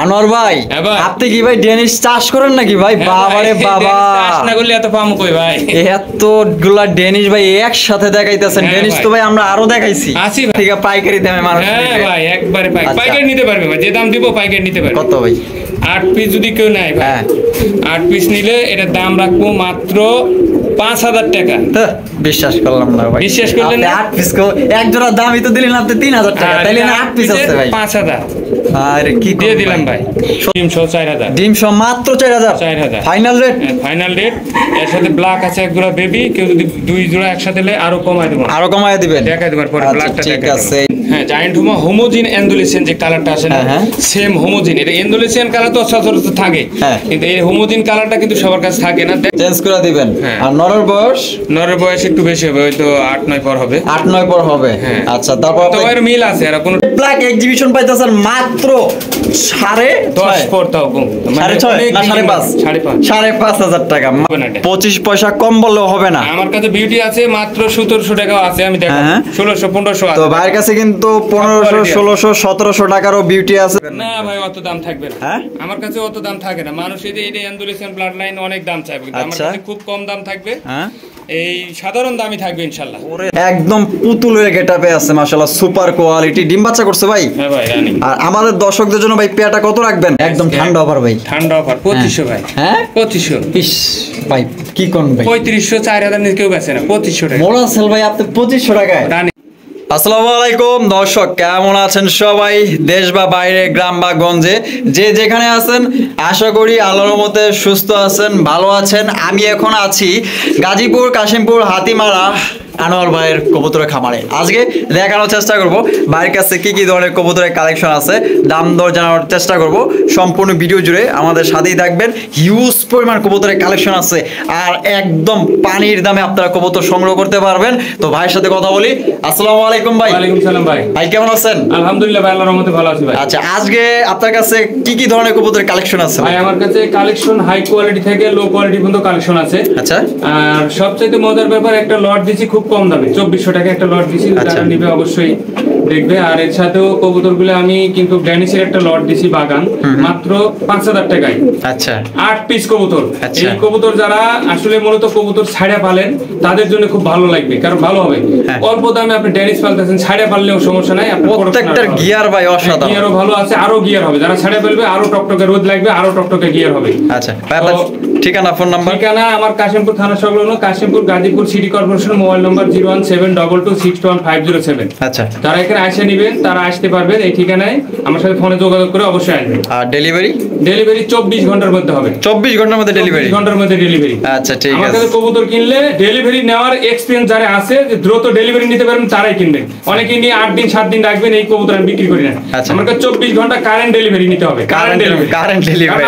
আনোয়ার ভাই, আপনি কি ভাই ডেনিশ চাষ করেন নাকি ভাই? বাবারে বাবা, চাষ না করলে এত পাম কই ভাই? এতগুলা ডেনিশ ভাই একসাথে দেখাইতেছেন। ডেনিশ তো ভাই আমরা আরো দেখাইছি। ঠিক আছে, পাইকারি দামে মানুষ। হ্যাঁ ভাই, একবারে পাইকারি নিতে পারবে ভাই, যে দাম দিব পাইকারি নিতে পারবে। কত ভাই? 8 পিস যদি কেউ নেয় ভাই, 8 পিস নিলে এটার দাম রাখবো মাত্র 5000 টাকা। বিশ্বাস করলাম না ভাই। বিশ্বাস করলেন না? 8 পিস কো এক জোড়া দামই তো দিলেন আপনি 3000 টাকা, তাইলে না 8 পিস আছে ভাই 5000। আরে কি দিয়ে দিলাম ভাই। ডিম সহ 4000। ডিম সহ মাত্র 4000। Final rate? Final rate. এর সাথে ব্ল্যাক আছে এক জোড়া বেবি, কেউ যদি 2 জোড়া একসাথে নেয় আরো কমায় দেব। আরো কমায় দিবেন? দেখাই দেবার পরে ব্ল্যাকটা ঠিক আছে। হ্যাঁ, জায়ান্ট হোমোজিন এন্ডোলেসিয়ান যে কালারটা আসে না, সেম হোমোজিন। এটা এন্ডোলেসিয়ান কালার তো সচরাচর থাকে, কিন্তু এই হোমোজিন কালারটা কিন্তু সবার কাছে থাকে না, চেঞ্জ করে দিবেন। আর নরের বয়স? নরের বয়স একটু বেশি হবে, হয়তো 8-9 পর হবে। 8-9 পর হবে। আচ্ছা, তারপর তো এর মিল আছে। আর কোন ব্ল্যাক এক্সিবিশন পাইতেছেন মাত্র 10.5 পর, তাও কম। 6.5 না 5.5 টাকা। 25 পয়সা কম বললেও হবে না। আমার কাছে বিউটি আছে মাত্র 1700 টাকা আছে, আমি দেখো 1600-1500 আছে। তো ভাইয়ের কাছে কিন্তু 1500, 1600, 1700 টাকারও বিউটি আছে। না ভাই, অত দাম থাকবে না। আমার কাছে অত দাম থাকে না। মানুষ এই এন্ডোলেসিয়ান ব্লাড লাইন অনেক দাম চাইবে, কিন্তু আমার কাছে খুব কম দাম থাকবে। এই সাধারণ দামই থাকবে ইনশাআল্লাহ। একদম পুতুলের গেটআপে আছে মাশাআল্লাহ, সুপার কোয়ালিটি। ডিম বাচ্চা করছে ভাই? হ্যাঁ ভাই, রানি। আর আমাদের দর্শকদের জন্য ভাই পেয়াটা কত রাখবেন? একদম ঠান্ডা অফার ভাই। ঠান্ডা অফার 2500 ভাই। হ্যাঁ 2500। ইস ভাই কি কোন ভাই, 3500, 4000 নিয়ে কেউ বেচে না, 2500 টাকা। মোরা সেল ভাই আপনি 2500 টাকায়। রানি। আসসালামু আলাইকুম দর্শক, কেমন আছেন সবাই? দেশ বা বাইরে, গ্রাম বা গঞ্জে, যে যেখানে আছেন, আশা করি আল্লাহর রহমতে সুস্থ আছেন, ভালো আছেন। আমি এখন আছি গাজীপুর কাশিমপুর হাতিমারা আনোয়ার ভাইয়ের কবুতরের খামারে। আজকে দেখানোর চেষ্টা করব ভাইয়ের কাছে কি কি ধরনের কবুতরের কালেকশন আছে, দাম দর জানানোর চেষ্টা করব। সম্পূর্ণ ভিডিও জুড়ে আমাদের সাথেই থাকবেন। হিউজ পরিমাণ কবুতরের কালেকশন আছে, আর একদম পানির দামে আপনারা কবুতর সংগ্রহ করতে পারবেন। তো ভাইয়ের সাথে কথা বলি। আসসালামু আলাইকুম ভাই। ওয়ালাইকুম সালাম ভাই। ভাই কেমন আছেন? আলহামদুলিল্লাহ ভাই, আল্লাহর রহমতে ভালো আছি ভাই। আচ্ছা, আজকে আপনার কাছে কি কি ধরনের কবুতরের কালেকশন আছে? ভাই আমার কাছে কালেকশন হাই কোয়ালিটি থেকে লো কোয়ালিটি পর্যন্ত কালেকশন আছে। আচ্ছা। আর সবচেয়ে মজার ব্যাপার, একটা লট দিছি খুব কম দামে, 2400 টাকা একটা লট দিছি। যারা নিবে অবশ্যই দেখবে। আর এর সাথেও কবুতরগুলো আমি কিন্তু ড্যানিশের একটা লট দিছি বাগান, মাত্র 5000 টাকায়। আচ্ছা, 8 পিস কবুতর। এই কবুতর যারা আসলে মূলত কবুতর ছাড়া পালেন তাদের জন্য খুব ভালো লাগবে, কারণ ভালো হবে। অল্প দামে আপনি ড্যানিশ পালতেছেন, ছাড়া পাললেও সমস্যা নাই। আপনার প্রত্যেকটার গিয়ার ভাই অসাধারণ, গিয়ারও ভালো আছে, আরো গিয়ার হবে। যারা ছাড়া পালবে আরো টকটকে রোদ লাগবে, আরো টকটকে গিয়ার হবে। আচ্ছা, ঠিকানা, ফোন নাম্বার? ঠিকানা আমার কাশিমপুর থানা সংলগ্ন, Kashimpur Gazipur city corporation. Mobile নম্বর 01722261507। আচ্ছা, যারা এখানে আসে নেবেন তারা আসতে পারবেন এই ঠিকানায়, আমার সাথে ফোনে যোগাযোগ করে অবশ্যই আসবেন। আর ডেলিভারি? ডেলিভারি 24 ঘন্টার মধ্যে হবে। 24 ঘন্টার মধ্যে ডেলিভারি? 24 ঘন্টার মধ্যে ডেলিভারি। আচ্ছা, ঠিক আছে। আমার কাছে কবুতর কিনলে ডেলিভারি নেওয়ার এক্সপেরিয়েন্স যারা আছে, যে দ্রুত ডেলিভারি নিতে পারবেন তারাই কিনবেন। অনেকে নিয়ে 8 দিন 7 দিন রাখবেন, এই কবুতর আমি বিক্রি করি না। আমার কাছে 24 ঘন্টা কারেন্ট ডেলিভারি নিতে হবে। Current delivery.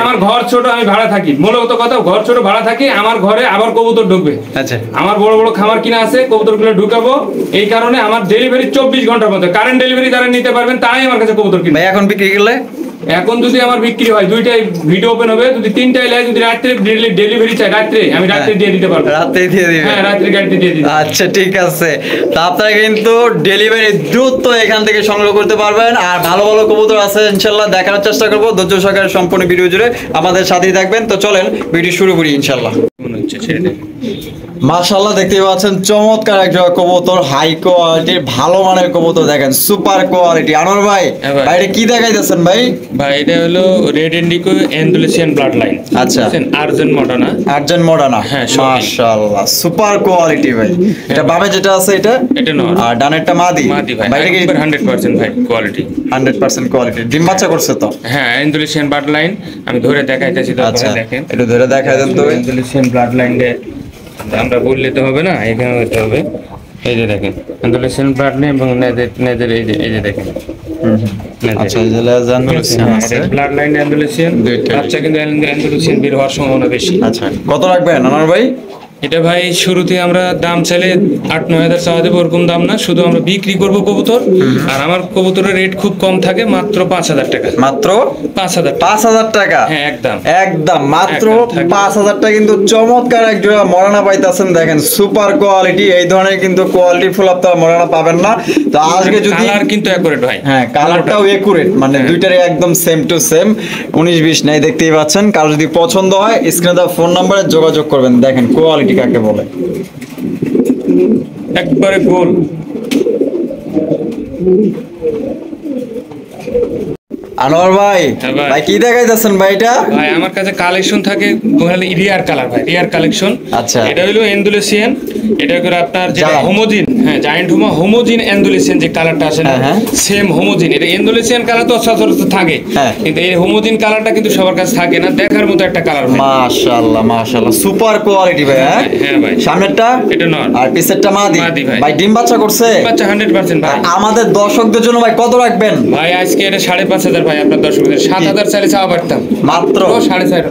আমার ঘর ছোট, আমি ভাড়া থাকি। মূলত কথা, ঘর ছোট, ভাড়া থাকি। আমার ঘরে আবার কবুতর ঢুকবে। আচ্ছা, আমার বড় বড় খামার কিনা আছে, কবুতরগুলো ঢুকাবো। এই কারণে আমার ডেলিভারি 24 ঘন্টার মধ্যে। কারেন্ট ডেলিভারি যারা নিতে পারবেন তারাই আমার কাছে কবুতর কিনবে। এখন বিক্রি করলে, এখন যদি আমার বিক্রি হয়, 2টাই ভিডিও ওপেন হবে। যদি 3টাই লাগে, যদি রাত্রে ডেলিভারি চাই, রাত্রে আমি রাত্রে দিয়ে দিতে পারবো। রাত্রে দিয়ে দিবেন? হ্যাঁ, রাত্রে গাড়িতে দিয়ে দিই। আচ্ছা, ঠিক আছে। তা আপনারা কিন্তু ডেলিভারি দ্রুত এখান থেকে সংগ্রহ করতে পারবেন। আর ভালো ভালো কবুতর আছে ইনশাআল্লাহ, দেখানোর চেষ্টা করবো। ধৈর্য সহকারে সম্পূর্ণ ভিডিও জুড়ে আমাদের সাথেই থাকবেন। তো চলেন ভিডিও শুরু করি ইনশাআল্লাহ। মনে হচ্ছে ছেড়ে দেন। মাশাআল্লাহ, দেখতেই পাচ্ছেন চমৎকার একটা কবুতর, হাই কোয়ালিটির ভালো মানের কবুতর। দেখেন সুপার কোয়ালিটি। আনোয়ার ভাই, এটা কি দেখাইতেছেন ভাই? ভাই এটা হলো রেড ইন্ডিগো এন্ডোলেসিয়ান ব্লাড লাইন। আচ্ছা, আর্জেন্ট মডার্না। Urgent Moderna. হ্যাঁ, মাশাআল্লাহ সুপার কোয়ালিটি ভাই। এটা বামে যেটা আছে এটা নর, আর ডানেরটা মাদি। মাদি ভাই, এটা কি 100% ভাই কোয়ালিটি? 100% কোয়ালিটি। ডিম বাচ্চা করছে তো? হ্যাঁ, এন্ডোলেসিয়ান ব্লাড লাইন। আমি ধরে দেখাইতেছি তো, আপনারা দেখেন। একটু ধরে দেখাই দেন তো। এন্ডোলেসিয়ান ব্লাড লাইন আমরা বললে তো হবে না, এখানে হতে হবে। এই যে দেখেন এন্ডোলেসিয়ান ব্লাড লাইন এবং নেজের এই যে দেখেন। আচ্ছা, এই যে এন্ডোলেসিয়ান আছে, ব্লাড লাইন এন্ডোলেসিয়ান। বাচ্চা কিন্তু এন্ডোলেসিয়ান বের হওয়ার সম্ভাবনা বেশি। আচ্ছা, কত রাখবেন আনোয়ার ভাই? এটা ভাই শুরুতে আমরা দাম চাইলে 8-9 হাজার চাওয়া দেবো, ওরকম দাম না, শুধু আমরা বিক্রি করব কবুতর। আর আমার কবুতরের রেট খুব কম থাকে, মাত্র 5,000 টাকা। মাত্র 5,000 5,000 টাকা? হ্যাঁ একদম একদম মাত্র 5,000 টাকা। কিন্তু চমৎকার এক জোড়া মরানা পাইতাছেন, দেখেন সুপার কোয়ালিটি। এই ধরনের কিন্তু কোয়ালিটি ফুল আপনারা মরানা পাবেন না। তো আজকে যদি কালার কিন্তু একুরেট ভাই, হ্যাঁ কালারটাও একুরেট, মানে দুইটারই একদম সেম টু সেম, 19-20 নাই, দেখতেই পাচ্ছেন। কারো যদি পছন্দ হয় স্ক্রিনে দেওয়া ফোন নম্বরে যোগাযোগ করবেন। দেখেন কোয়ালিটি কাকে বলে, একবারে গোল। আনোয়ার ভাই, হ্যাঁ ভাই। ভাই কি দেখাইতেছেন ভাই? এটা ভাই আমার কাছে কালেকশন থাকে রিয়ার কালার ভাই, রিয়ার কালেকশন। আচ্ছা। এটা হলো এন্ডুলেসিয়ান, এটা করে আপনার যেটা Giant। হোমোজিন, হ্যাঁ জায়ান্ট হোমোজিন এন্ডুলেসিয়ান যে কালারটা আসে না, হ্যাঁ। সেম হোমোজিন। এটা এন্ডুলেসিয়ান কালার তো সচরাচর থাকে, হ্যাঁ। কিন্তু এই হোমোজিন কালারটা কিন্তু সবার কাছে থাকে না, দেখার মতো একটা কালার ভাই। মাশাআল্লাহ মাশাআল্লাহ, সুপার কোয়ালিটি ভাই। হ্যাঁ হ্যাঁ ভাই। সামনেরটা এটা নর আর পিছেরটা মাদি। মাদি ভাই। ভাই ডিম বাচ্চা করছে? বাচ্চা 100% ভাই। আমাদের দর্শকদের জন্য ভাই কত রাখবেন? ভাই আজকে এটা 5,500 ভাই, আপনার দর্শকদের 7,000 চাইলে চাওয়া পারতাম, মাত্র 5,500।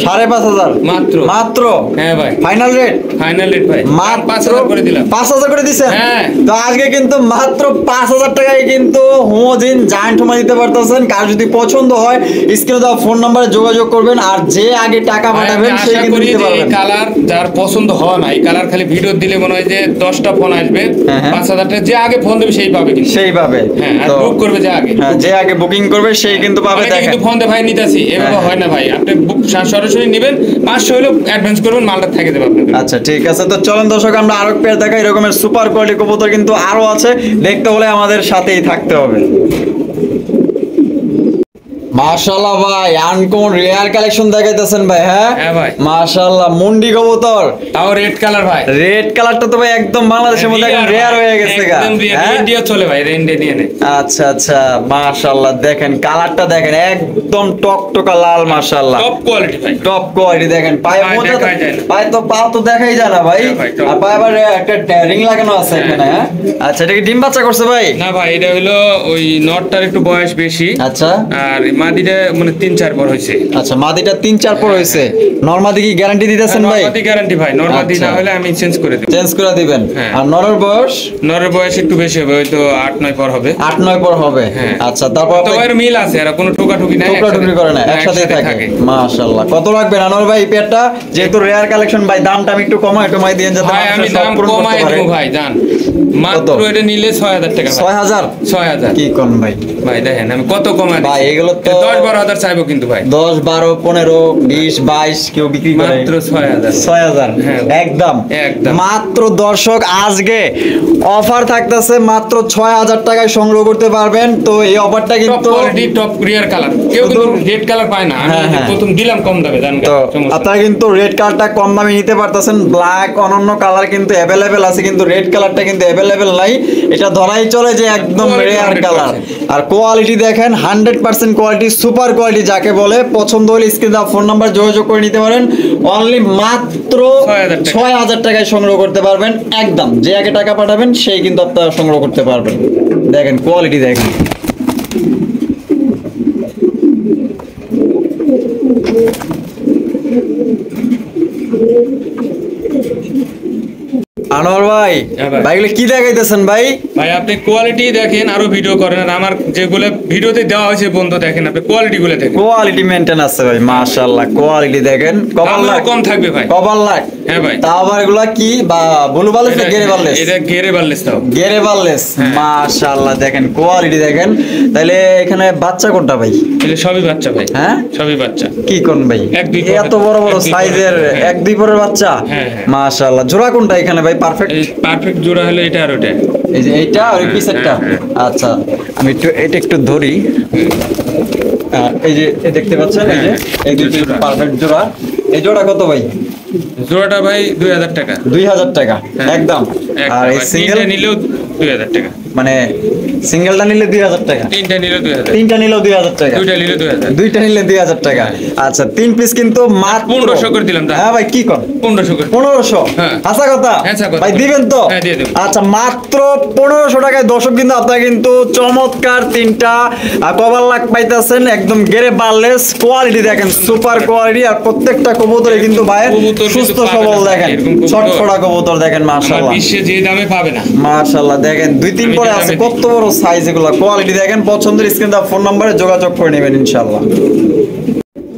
5,500 মাত্র মাত্র। হ্যাঁ ভাই, ফাইনাল রেট ফাইনাল রেট ভাই, মাত্র 5,000 করে দিলাম। 5,000 করে দিছেন? হ্যাঁ। তো আজকে কিন্তু মাত্র 5,000 টাকায় কিন্তু হোমোজিন জায়ান্ট হোমা দিতে পারতেছেন। কার যদি পছন্দ হয় স্ক্রিনে দেওয়া ফোন নম্বরে যোগাযোগ করবেন, আর যে আগে টাকা ভাই, পাঠাবেন আমি সে আশা কিন্তু করি নিতে যে এই পারবেন। কালার যার পছন্দ হয় না, এই কালার খালি ভিডিও দিলে মনে হয় যে 10টা ফোন আসবে, হ্যাঁ, হ্যাঁ। 5,000 টাকা যে আগে ফোন দেবে সেই পাবে কিন্তু। সেইভাবে হ্যাঁ, আর তো বুক করবে যে আগে। হ্যাঁ, যে আগে বুকিং করবে সেই কিন্তু পাবে। অনেকে দেখেন কিন্তু ফোন দিয়ে ভাই নিতেছি, এভাবে হ্যাঁ। হয় না ভাই, আপনি বুক সরাসরি নেবেন, 500 হলেও অ্যাডভান্স করবেন, মালটা থেকে দেবে আপনাকে। আচ্ছা ঠিক আছে। তো চলেন দর্শক আমরা আরো পেয়ার দেখাই। এরকমের সুপার কোয়ালিটি কবুতর কিন্তু আরো আছে, দেখতে হলে আমাদের সাথেই থাকতে হবে। মাশাআল্লাহ ভাই, আনকমন রেয়ার কালেকশন দেখাইতেছেন ভাই। হ্যাঁ হ্যাঁ ভাই। মাশাআল্লাহ, মুন্ডি কবুতর, তাও রেড কালার ভাই। রেড কালারটা তো ভাই একদম বাংলাদেশের মধ্যে একদম রেয়ার হয়ে গেছে গা। একদম রেয়ার, হ্যাঁ? ইন্ডিয়া চলে ভাই, ইন্ডিয়া নিয়ে নেয়। আচ্ছা আচ্ছা মাশাআল্লাহ, দেখেন কালারটা দেখেন একদম টকটকা লাল। মাশাআল্লাহ টপ কোয়ালিটি ভাই, টপ কোয়ালিটি। দেখেন পায়ে পায়ে মোজা, দেখাই যায় না। পায়ে তো পা তো দেখাই যায় না ভাই। হ্যাঁ ভাই, top। আর পায়ে আবার একটা রিং লাগানো আছে এখানে। হ্যাঁ আচ্ছা, এটা কি ডিম বাচ্চা করছে ভাই? না ভাই, এটা হলো ওই নটটার একটু বয়স বেশি, আচ্ছা আর মাদিটা মানে 3-4 পর হয়েছে। আচ্ছা, মাদিটা 3-4 পর হয়েছে। নরমাদি কি গ্যারান্টি দিতেছেন ভাই? নরমাদি গ্যারান্টি ভাই, নরমাদি আচ্ছা। না হলে আমি চেঞ্জ করে দেব। চেঞ্জ করে দিবেন। হ্যাঁ। আর নরের বয়স? নরের বয়স একটু বেশি হবে, হয়তো 8-9 পর হবে। 8-9 পর হবে। হ্যাঁ। আচ্ছা, তারপর তো এর মিল আছে, আর কোনো টোকাটুকি নাই, টুকরা করে না, একসাথে থাকে। মাশাআল্লাহ, কত রাখবেন আনোয়ার ভাই এই পেয়ারটা? যেহেতু রেয়ার কালেকশন ভাই, দামটা আমি একটু কমাই দিয়েন যাতে ভাই আমি মানুষের শখ দাম পূরণ করতে কমাই পারে। দেব ভাই, জান মাত্র কত? এটা নিলে 6,000 টাকা ভাই। 6,000? 6,000 কি কোন ভাই? ভাই দেখেন আমি কত কমাই ভাই, দিচ্ছি। এগুলো তো 10-12 হাজার চাইবো কিন্তু ভাই। 10, 12, 15, 20, 22 কেউ বিক্রি করে। মাত্র 6,000। 6,000 হ্যাঁ। একদম একদম। মাত্র। দর্শক আজকে অফার থাকতেছে, মাত্র 6,000 টাকায় সংগ্রহ করতে পারবেন। তো এই অফারটা টপ কিন্তু কোয়ালিটি, টপ রিয়ার কালার, কেউ কিন্তু রেড কালার পায় না, আমি হ্যাঁ, হ্যাঁ। প্রথম দিলাম কম দামে, জান তো আপনারা কিন্তু রেড কালারটা কম দামে নিতে পারতেছেন। ব্ল্যাক অনন্য কালার কিন্তু অ্যাভেলেবেল আছে, কিন্তু রেড কালারটা কিন্তু অ্যাভেলেবেল নাই। এটা ধরাই চলে যে একদম Quality রেয়ার 100%। কালার। আর কোয়ালিটি দেখেন 100% কোয়ালিটি, সুপার কোয়ালিটি যাকে বলে। পছন্দ হলে স্ক্রিনে দেওয়া ফোন নাম্বার যোগাযোগ করে নিতে পারেন। অনলি মাত্র 6,000 টাকা। 6,000 টাকায় সংগ্রহ করতে পারবেন। একদম যে আগে টাকা পাঠাবেন সেই কিন্তু আপনারা সংগ্রহ করতে পারবেন। দেখেন কোয়ালিটি দেখেন। আনোয়ার ভাই, হ্যাঁ ভাই। ভাইগুলো কি দেখাইতেছেন ভাই? ভাই আপনি কোয়ালিটি দেখেন, আরো ভিডিও করেন, আর আমার যেগুলো ভিডিওতে দেওয়া হয়েছে বন্ধু দেখেন, আপনি কোয়ালিটি গুলো দেখেন, কোয়ালিটি মেইনটেইন আছে ভাই। মাশাআল্লাহ, কোয়ালিটি দেখেন। কবার দামও লাখ? কম থাকবে ভাই। কবার লাখ? হ্যাঁ ভাই। তা আবার এগুলা কি বা ব্লু বালেস না গেরে বালেস? এটা গেরে বালেস তাও। গেরে বালেস। হ্যাঁ। মাশাআল্লাহ, দেখেন কোয়ালিটি দেখেন। তাইলে এখানে বাচ্চা কোনটা ভাই? এটা সবই বাচ্চা ভাই। হ্যাঁ? সবই বাচ্চা। কি কোন ভাই? 1-2 পরের। এত বড় বড় 1-2 সাইজের পরের, হ্যাঁ। 1-2 পরের বাচ্চা। হ্যাঁ, হ্যাঁ। মাশাআল্লাহ, জোড়া কোনটা এখানে ভাই পারফেক্ট? এই পারফেক্ট জোড়া হলো এটা আর ওটা। এই যে এইটা আর এই হ্যাঁ, পিছেরটা। হ্যাঁ, আচ্ছা, আমি একটু এটা একটু ধরি। এই যে এই দেখতে পাচ্ছেন, এই যে এই দুটো পারফেক্ট জোড়া। এই জোড়া কত ভাই? জোড়াটা ভাই 2,000 টাকা। 2,000 টাকা হ্যাঁ। একদম। আর এই সিঙ্গেল নিলেও 2,000 টাকা। মানে সিঙ্গেলটা নিলে 2000 টাকা, তিনটা নিলে 2000, তিনটা নিলেও 2000 টাকা, দুইটা নিলে 2000, দুইটা নিলে 2000 টাকা। আচ্ছা 3 পিস কিন্তু মাত্র 1500 করে দিলাম। হ্যাঁ ভাই কি কর 1500 করে, 1500 হ্যাঁ। হাসা কথা হাসা কথা। ভাই দিবেন তো? হ্যাঁ দিয়ে দেব। আচ্ছা মাত্র 1500 টাকায় দর্শক কিন্তু আপনারা কিন্তু চমৎকার তিনটা কভার লাক পাইতেছেন, একদম গেরে বারলেস কোয়ালিটি দেখেন, সুপার কোয়ালিটি। আর প্রত্যেকটা কবুতরে কিন্তু ভাই কবুতর সুস্থ কিন্তু সবল পাবে না, দেখেন, এরকম কবুতর ছটফটা কবুতর দেখেন মাশাআল্লাহ, বিশ্বে যে দামে পাবে না মাশাআল্লাহ। দেখেন 2-3 আমি পরে যে আছে, দামে কত বড় সাইজ, এগুলো কোয়ালিটি দেখেন। পছন্দের স্ক্রিন দা ফোন নম্বরে যোগাযোগ করে নেবেন ইনশাআল্লাহ।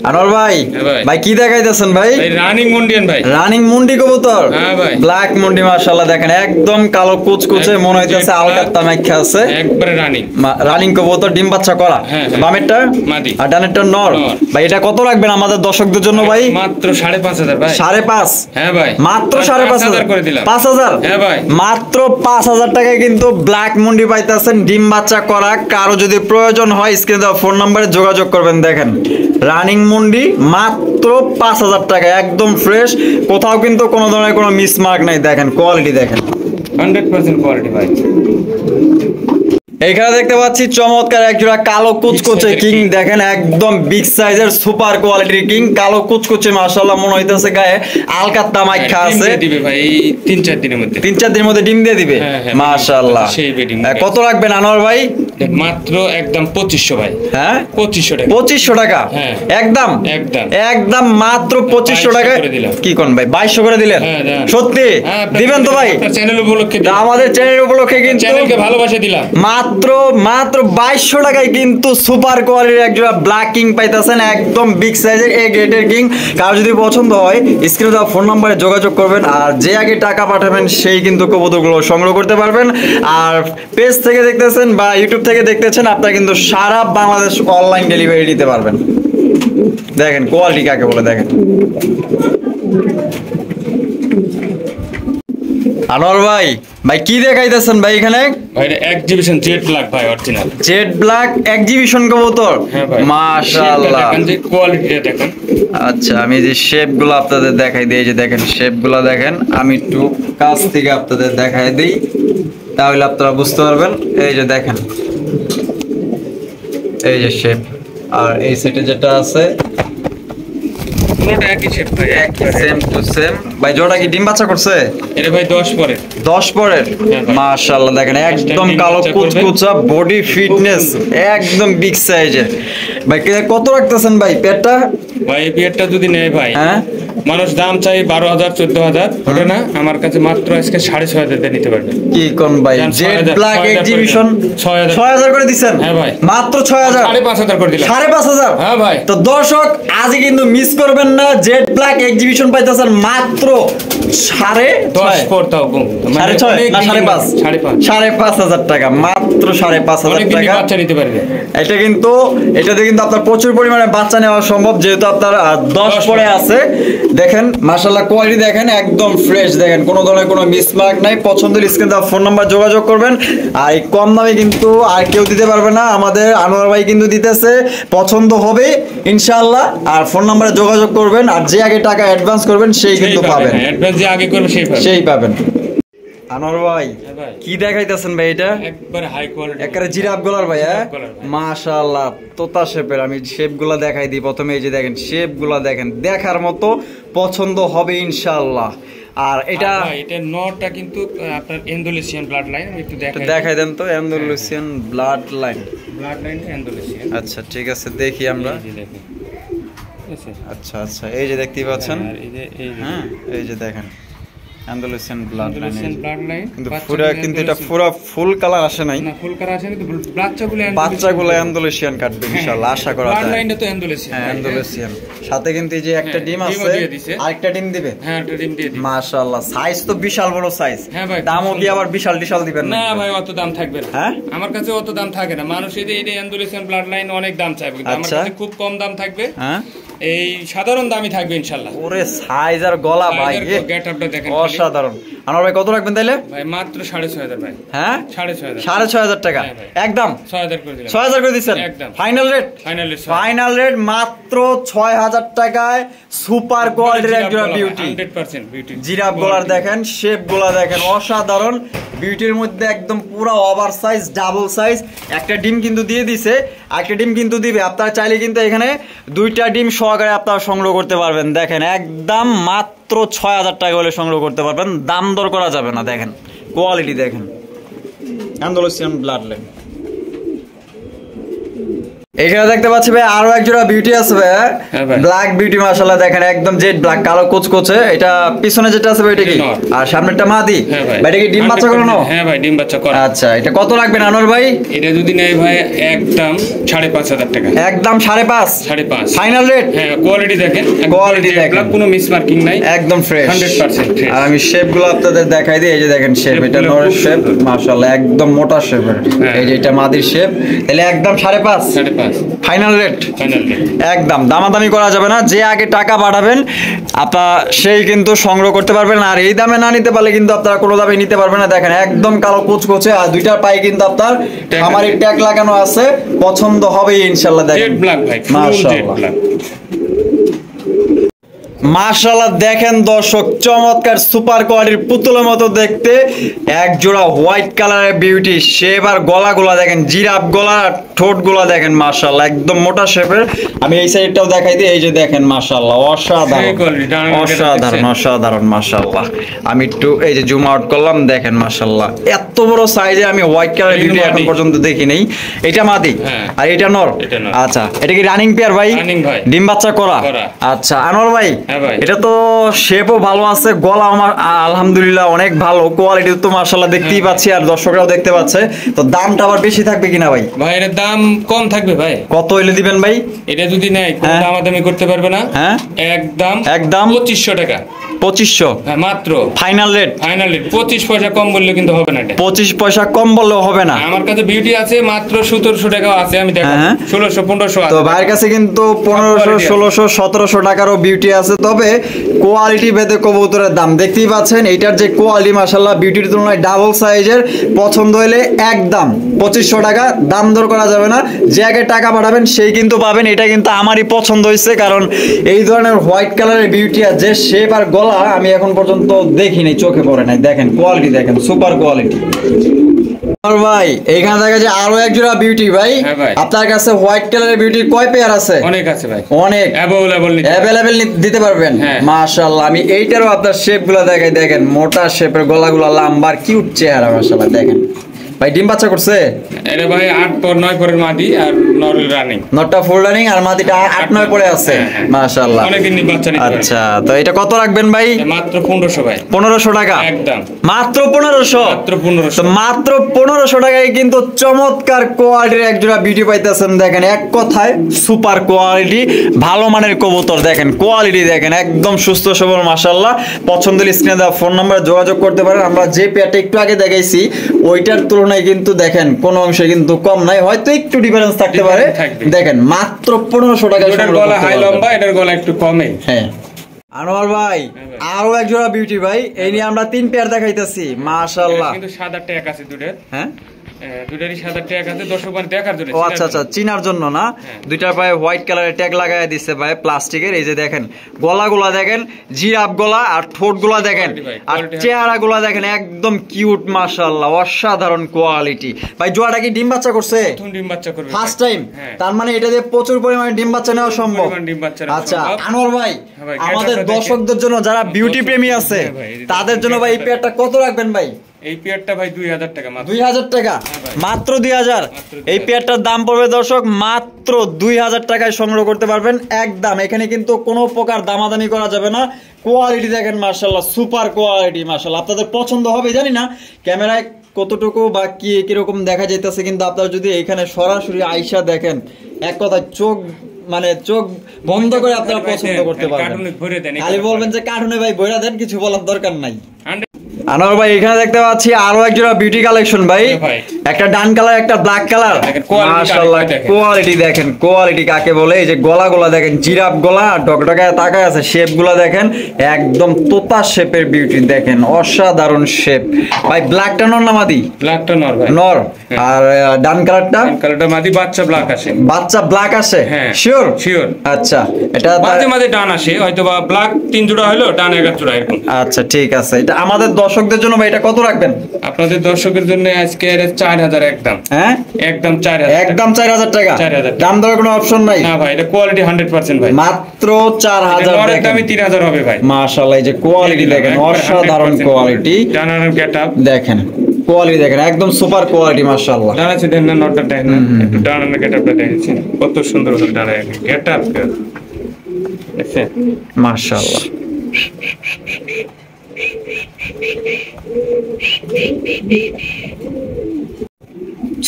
আনোয়ার ভাই, হ্যাঁ ভাই। ভাই কি দেখাইতেছেন ভাই? ভাই রানিং মুন্ডিয়ান ভাই, রানিং মুন্ডি কবুতর, হ্যাঁ ভাই। ব্ল্যাক মুন্ডি মাশাআল্লাহ দেখেন, একদম কালো কুচকুচে, একদম মনে হইতেছে jet আলকাত্তা মাইখা আছে। একবারে রানিং রানিং কবুতর, ডিম বাচ্চা করা, হ্যাঁ, হ্যাঁ। বামেরটা মাদি আর ডানেরটা নর। নর। ভাই এটা কত রাখবেন আমাদের দর্শকদের জন্য ভাই? মাত্র 5500 ভাই। 5.5, হ্যাঁ ভাই, মাত্র 5.5 করে দিলাম। 5000, হ্যাঁ ভাই। মাত্র 5000 টাকায় কিন্তু ব্ল্যাক মুন্ডি পাইতেছেন, ডিম বাচ্চা করা। কারো যদি প্রয়োজন হয় স্ক্রিনে দেওয়া ফোন নম্বরে যোগাযোগ করবেন। দেখেন রানিং মুন্ডি মাত্র 5000 টাকা, একদম ফ্রেশ, কোথাও কিন্তু কোনো ধরনের কোনো মিসমার্ক নাই। দেখেন কোয়ালিটি দেখেন, 100% কোয়ালিটি ভাই। এইখানে দেখতে পাচ্ছি চমৎকার একজোড়া কালো কুচকুচে কিং, দেখেন একদম বিগ সাইজের সুপার কোয়ালিটির কিং, কালো কুচকুচে মাশাআল্লাহ, মনে হইতেছে গায়ে আলকাত্তা মাইখা ডিম আছে। দিয়ে দিবে ভাই এই 3-4 দিনের মধ্যে, 3-4 দিনের মধ্যে ডিম দিয়ে দিবে, হ্যাঁ, হ্যাঁ, মাশাআল্লাহ। সেই বেডিং। কত রাখবেন আনোয়ার ভাই? মাত্র একদম 2500 ভাই। হ্যাঁ 2500 টাকা। 2500 টাকা, হ্যাঁ। একদম একদম একদম মাত্র 2500 টাকা করে দিলাম। কি কোন ভাই 2200 করে দিলেন? হ্যাঁ, দেন। সত্যি হ্যাঁ, দিবেন তো ভাই? আপনার চ্যানেল উপলক্ষে তা আমাদের চ্যানেল উপলক্ষে কিন্তু চ্যানেলকে ভালোবাসা দিলাম। মাত্র 2200 টাকায় কিন্তু সুপার কোয়ালিটির একজোড়া ব্ল্যাক কিং পাইতেছেন, একদম বিগ সাইজের এ গ্রেডের কিং। কার যদি পছন্দ হয় স্ক্রিনে দেওয়া ফোন নম্বরে যোগাযোগ করবেন, আর যে আগে টাকা পাঠাবেন সেই কিন্তু কবুতরগুলো সংগ্রহ করতে পারবেন। আর পেজ থেকে দেখতেছেন বা ইউটিউব থেকে দেখতেছেন, আপনারা কিন্তু সারা বাংলাদেশ অনলাইন ডেলিভারি দিতে পারবেন। দেখেন কোয়ালিটি কাকে বলে, দেখেন আনোয়ার ভাই, ভাই কি দেখাইতেছেন ভাই এখানে? ভাই এক্সিবিশন জেড ব্ল্যাক ভাই, অরিজিনাল জেড ব্ল্যাক এক্সিবিশন কবুতর, হ্যাঁ ভাই, মাশাআল্লাহ। দেখেন যে কোয়ালিটিটা দেখেন। আচ্ছা আমি যে শেপগুলো আপনাদের দেখাই দিই, এই যে দেখেন শেপগুলো দেখেন, আমি একটু কাছ থেকে আপনাদের দেখাই দিই তাহলে আপনারা বুঝতে পারবেন। এই যে দেখেন, এই যে শেপ, আর এই সেটে যেটা আছে পুরোটা একই শেপ ভাই, সেম টু সেম। ভাই জোড়া কি ডিম বাচ্চা করছে? এটা ভাই 10 পরে 10 পরের, হ্যাঁ ভাই। মাশাআল্লাহ দেখেন একদম ডিম কালো বাচ্চা করবে। কুচকুচা, বডি ফিটনেস একদম বিগ সাইজের। ভাই কত রাখতেছেন ভাই পেটটা? ভাই এই বিয়ারটা যদি নেয় ভাই, হ্যাঁ মানুষ দাম চাই 12,000 14,000, ওটা না আমার কাছে মাত্র আজকে 6,500 দিয়ে নিতে পারবে। কি কোন ভাই জান, জেড 6,000 ব্ল্যাক এক্সিবিশন 6,000 6000 করে দিবেন? হ্যাঁ ভাই। মাত্র 6000, 5,500 করে দিলাম। 5,500। হ্যাঁ ভাই। তো দর্শক আজই কিন্তু মিস করবেন না, জেড ব্ল্যাক এক্সিবিশন পাইতেছেন মাত্র 10 পর তাও কম, মানে 6.5 না 5.5, 5,500 টাকা, মাত্র 5,500 অনেক দিন টাকা। বাচ্চা নিতে পারবে। এটা কিন্তু এটাতে কিন্তু আপনার প্রচুর পরিমাণে বাচ্চা নেওয়া সম্ভব, যেহেতু আপনার 10 পরে আছে। দেখেন মাশাআল্লাহ কোয়ালিটি দেখেন একদম ফ্রেশ, দেখেন কোনো ধরনের কোনো মিসমার্ক নাই। পছন্দের স্ক্রিনে দেওয়া ফোন নাম্বার যোগাযোগ করবেন। আর এই কম দামে কিন্তু আর কেউ দিতে পারবে না, আমাদের আনোয়ার ভাই কিন্তু দিতেছে, পছন্দ হবে ইনশাআল্লাহ। আর ফোন নাম্বারে যোগাযোগ করবেন, আর যে আগে টাকা অ্যাডভান্স করবেন সেই কিন্তু পাবেন, অ্যাডভান্স যে আগে করবে সেই পাবেন। আনোয়ার ভাই হ্যাঁ ভাই। কি দেখাইতেছেন ভাই? এটা একবারে হাই কোয়ালিটি, একেবারে জিরাফ গলার ভাই, হ্যাঁ জিরাফ গলার ভাই। মাশাআল্লাহ তোতা শেপের। আমি শেপগুলো দেখাই দিই প্রথমে, এই যে দেখেন শেপগুলো দেখেন, দেখার মতো, পছন্দ হবে ইনশাআল্লাহ। আর এটা এটা নটটা কিন্তু আপনার ইন্দোনেশিয়ান ব্লাড লাইন, আমি একটু দেখাই দেন তো, Andalusian blood line. Blood line Indonesian. আচ্ছা ঠিক আছে দেখি আমরা। এই যে দেখেন, ঠিক আছে। আচ্ছা আচ্ছা এই যে দেখতে পাচ্ছেন, আর এই যে হ্যাঁ এই যে দেখেন Andalusian blood line, Indonesian blood line, কিন্তু কিন্তু এটা পুরো ফুল কালার আসে নাই, না ফুল কালার আছে, কিন্তু বাচ্চাগুলো অ্যান্ডালুসিয়ান কাটবে ইনশাআল্লাহ, আশা করা ব্লাড যায়। লাইনটা তো ইন্দোনেশিয়ান। হ্যাঁ অ্যান্ডালুসিয়ান, সাথে কিন্তু এই যে একটা ডিম ডিমও আছে, দিয়ে দিছে। আরেকটা ডিম দিবে। হ্যাঁ একটা ডিম দিয়ে দিই। মাশাআল্লাহ সাইজ তো বিশাল বড় সাইজ। হ্যাঁ ভাই, দামও কি আবার বিশাল দিবেন না ভাই অত দাম থাকবে না। হ্যাঁ আমার কাছে অত দাম থাকে না, মানুষ এই যে ইন্দোনেশিয়ান ব্লাড লাইন অনেক দাম চাইবে, কিন্তু আমার আচ্ছা। কাছে খুব কম দাম থাকবে। হ্যাঁ এই সাধারণ দামই থাকবে ইনশাআল্লাহ। ওরে সাইজ আর গলা ভাই গেটআপটা দেখেন, অসাধারণ। আনোয়ার ভাই কত রাখবেন তাইলে? ভাই মাত্র 6,500 ভাই। হ্যাঁ 6,500 টাকা একদম 6,000 করে দিলাম। 6,000 করে দিচ্ছেন একদম ফাইনাল রেট। ফাইনাল রেট মাত্র 6,000 টাকায় সুপার কোয়ালিটির একজোড়া বিউটি 100% বিউটি। জিরাফ গলার দেখেন, শেপ গুলা দেখেন অসাধারণ। বিউটির মধ্যে একদম পুরো ওভার সাইজ, ডাবল সাইজ। একটা ডিম কিন্তু দিয়ে দিছে, একটা ডিম কিন্তু দিবে। আপনারা চাইলে কিন্তু এখানে 2টা ডিম সহকারে আপনারা সংগ্রহ করতে পারবেন। দেখেন একদম মাত্র 6,000 টাকা হলে সংগ্রহ করতে পারবেন, দাম দর করা যাবে না। দেখেন কোয়ালিটি দেখেন, আন্দালুসিয়ান ব্লাড লাইন। এখানে দেখতে পাচ্ছি ভাই আরো এক জোড়া বিউটি আছে ভাই, ব্ল্যাক বিউটি মাশাআল্লাহ। দেখেন একদম জেড ব্ল্যাক, কালো কুচকুচে। এটা পিছনে যেটা আছে ভাই এটা কি? আর সামনেরটা মাদি। ভাই এটা কি ডিম বাচ্চা করানো? হ্যাঁ ভাই ডিম বাচ্চা করা। আচ্ছা এটা কত রাখবেন আনোয়ার ভাই? এটা যদি নেই ভাই একদম 5,500 টাকা। একদম 5.5 ফাইনাল রেট। হ্যাঁ কোয়ালিটি দেখেন, কোয়ালিটি দেখেন, কোনো মিস মার্কিং নাই, একদম ফ্রেশ 100% ফ্রেশ। আর আমি শেপগুলো আপনাদের দেখাই দিই। এই যে দেখেন শেপ, এটা নরের শেপ মাশাআল্লাহ, একদম মোটা শেপের। এই যে এটা মাদির শেপ। তাহলে একদম 5.5 ফাইনাল রেট। একদম দামাদামি করা যাবে না, যে আগে টাকা পাঠাবেন আপনারা সেই কিন্তু সংগ্রহ করতে পারবেন। আর এই দামে না নিতে পারলে কিন্তু আপনারা কোনো দামে নিতে পারবেন না। দেখেন একদম কালো কুচকুচে, আর 2টার পায়ে কিন্তু আপনার আমার এই ট্যাগ লাগানো আছে, পছন্দ হবে ইনশাআল্লাহ। দেখেন মাশাআল্লাহ মাশাআল্লাহ। দেখেন দর্শক চমৎকার সুপার কোয়ালিটির পুতুলের মতো দেখতে এক জোড়া হোয়াইট কালারের বিউটি। শেপ আর গলাগুলা দেখেন, জিরাফ গলা, ঠোঁট গুলা দেখেন মাশাআল্লাহ, একদম মোটা শেপের। আমি এই সাইডটাও দেখাই দিই। এই যে দেখেন মাশাআল্লাহ অসাধারণ অসাধারণ অসাধারণ মাশাআল্লাহ। আমি একটু এই যে জুম আউট করলাম, দেখেন মাশাআল্লাহ এত বড় সাইজে আমি হোয়াইট কালারের বিউটি এখন পর্যন্ত দেখি নাই। এটা মাদি আর এটা নর। আচ্ছা এটা কি রানিং পেয়ার ভাই? ডিম বাচ্চা করা। আচ্ছা আনোয়ার ভাই এটা তো শেপও ভালো আছে, গলা আমার আলহামদুলিল্লাহ অনেক ভালো, কোয়ালিটি তো মাশাআল্লাহ দেখতেই পাচ্ছি, আর দর্শকরাও দেখতে পাচ্ছে। তো দামটা আবার বেশি থাকবে কিনা ভাই? ভাই এর দাম কম থাকবে ভাই। কত হইলে দিবেন ভাই? এটা যদি নেয় দামাদামি করতে পারবে না। হ্যাঁ একদম 2,500 টাকা। 2,500 মাত্র ফাইনাল রেট। 25 পয়সা কম বললে কিন্তু হবে না। 25 পয়সা কম বললেও হবে না। আমার কাছে বিউটি আছে মাত্র 1,700 টাকা আছে, আমি দেখাবো 1,600 1,500 আছে। তো ভাইয়ের কাছে কিন্তু 1,500 1,600 1,700 টাকারও বিউটি আছে। তবে কোয়ালিটি ভেদে কবুতরের দাম দেখতেই পাচ্ছেন। এইটার যে কোয়ালিটি মাশাআল্লাহ বিউটির তুলনায় ডাবল সাইজের, পছন্দ হলে একদম 2,500 টাকা, দাম দর করা যাবে না। যে আগে টাকা পাঠাবেন সেই কিন্তু পাবেন। এটা কিন্তু আমারই পছন্দ হয়েছে, কারণ এই ধরনের হোয়াইট কালারের বিউটি আর যে শেপ আর গলা আমি এখন পর্যন্ত দেখি নাই, চোখে পড়ে নাই। দেখেন কোয়ালিটি দেখেন, সুপার কোয়ালিটি। ভাই এখানে দেখা যায় আরো এক জোড়া বিউটি ভাই। আপনার কাছে হোয়াইট কালারের বিউটি কয় পেয়ার আছে? অনেক আছে ভাই, অনেক अवेलेबल দিতে পারবেন। মাশাআল্লাহ আমি এইটারও আপনার শেপগুলো দেখাই। দেখেন মোটা শেপের, গলাগুলো লম্বা, কিউট চেহারা মাশাআল্লাহ। দেখেন ভাই ডিম বাচ্চা করছে? এটা ভাই 8 পর 9 পরের মাদি আর নর রানিং। নরটা ফুল রানিং আর মাদিটা 8 9 পরে আছে মাশাআল্লাহ। অনেকদিন বাচ্চা নিতে। আচ্ছা তো এটা কত রাখবেন ভাই? মাত্র 1,500 ভাই। 1,500 টাকা একদম, মাত্র 1,500। মাত্র 1,500। তো মাত্র 1,500 টাকায় কিন্তু চমৎকার কোয়ালিটির একজোড়া বিউটি পাইতেছেন। দেখেন এক কথায় সুপার কোয়ালিটি, ভালো মানের কবুতর। দেখেন কোয়ালিটি দেখেন, একদম সুস্থ সবল মাশাআল্লাহ। পছন্দের স্ক্রিনে দেওয়া ফোন নাম্বারে যোগাযোগ করতে পারেন। আমরা যে পেয়ারটা একটু আগে দেখাইছি ওইটার তুলনায় কিন্তু দেখেন কোনো অংশে কিন্তু কম নাই, হয়তো একটু ডিফারেন্স থাকতে পারে। দেখেন মাত্র 1,500 টাকা। এটার গলা হাই লম্বা, এটার গলা একটু কমে। হ্যাঁ আনোয়ার ভাই আরো এক জোড়া বিউটি ভাই, এই নিয়ে আমরা 3 পেয়ার দেখাইতেছি মাশাআল্লাহ। কিন্তু সাদা ট্যাগ আছে দুটোর। হ্যাঁ দুটারই সাদা ট্যাগ আছে, দর্শক মানে দেখার জন্য। ও আচ্ছা আচ্ছা চিনার জন্য না। দুইটার পায়ে হোয়াইট কালারের ট্যাগ লাগায় দিচ্ছে ভাই প্লাস্টিকের। এই যে দেখেন গলাগুলা দেখেন, জিরাফ গলা, আর ঠোঁটগুলা দেখেন, আর চেহারাগুলা দেখেন একদম কিউট মাশাআল্লাহ, অসাধারণ কোয়ালিটি। ভাই জোড়াটা কি ডিম বাচ্চা করছে? প্রথম ডিম বাচ্চা করবে ফার্স্ট টাইম। তার মানে এটা দিয়ে প্রচুর পরিমাণে ডিম বাচ্চা নেওয়া সম্ভব। আচ্ছা আনোয়ার ভাই আমাদের দর্শকদের জন্য যারা বিউটি প্রেমী আছে তাদের জন্য ভাই এই পেয়ারটা কত রাখবেন ভাই? এই পেয়ারটা ভাই 2,000 টাকা। 2,000 টাকা মাত্র 2,000। এই পেয়ারটার দাম পড়বে দর্শক মাত্র 2,000 টাকায় সংগ্রহ করতে পারবেন একদম। এখানে কিন্তু কোনো প্রকার দামাদামি করা যাবে না। কোয়ালিটি দেখেন মাশাআল্লাহ, সুপার কোয়ালিটি মাশাআল্লাহ। আপনাদের পছন্দ হবে জানি না ক্যামেরায় কতটুকু বা কি কিরকম দেখা যাইতেছে, কিন্তু আপনারা যদি এখানে সরাসরি আইসা দেখেন এক কথা চোখ মানে চোখ বন্ধ করে আপনারা পছন্দ করতে পারবেন। খালি বলবেন যে কার্টুনে ভাই বইরা দেন, কিছু বলার দরকার নাই। আনোয়ার ভাই এখানে দেখতে পাচ্ছি আরো এক জোড়া বিউটি কালেকশন ভাই, একটা ডান কালার একটা ব্ল্যাক কালার, মাশাআল্লাহ কোয়ালিটি দেখেন, কোয়ালিটি কাকে বলে। এই যে গলাগুলা দেখেন, জিরাফ গলা, ডকডকায় তাকায় আছে, শেপ গুলা দেখেন একদম তোতা শেপের বিউটি দেখেন, অসাধারণ শেপ। ভাই ব্ল্যাকটা নর না মাদি? ব্ল্যাকটা নর ভাই। নর। আর ডান কালারটা? ডান কালারটা মাদি, বাচ্চা ব্ল্যাক আসে। বাচ্চা ব্ল্যাক আসে? হ্যাঁ শিওর শিওর। আচ্ছা, এটা মাঝে মাঝে ডান আসে, হয়তো বা ব্ল্যাক 3 জোড়া হলো, ডান 11 জোড়া এরকম। আচ্ছা ঠিক আছে। এটা আমাদের দর্শকদের জন্য ভাই এটা কত রাখবেন? আপনাদের দর্শকের জন্য আজকে 4000 একদম। হ্যাঁ একদম 4000, একদম 4000 টাকা। 4000 দাম দেওয়ার কোনো অপশন নাই? না ভাই, এটা কোয়ালিটি 100% ভাই। মাত্র 4000 নরের দামই 3000 হবে ভাই। মাশাআল্লাহ, এই যে কোয়ালিটি দেখেন, অসাধারণ কোয়ালিটি। ডানার গেটআপ দেখেন, কোয়ালিটি দেখেন, একদম সুপার কোয়ালিটি মাশাআল্লাহ। ডানা আছে দেন না, নটটা দেন না, একটু ডানার গেটআপটা দেখেছেন কত সুন্দর হলো ডানা গেটআপ দেখছেন মাশাআল্লাহ।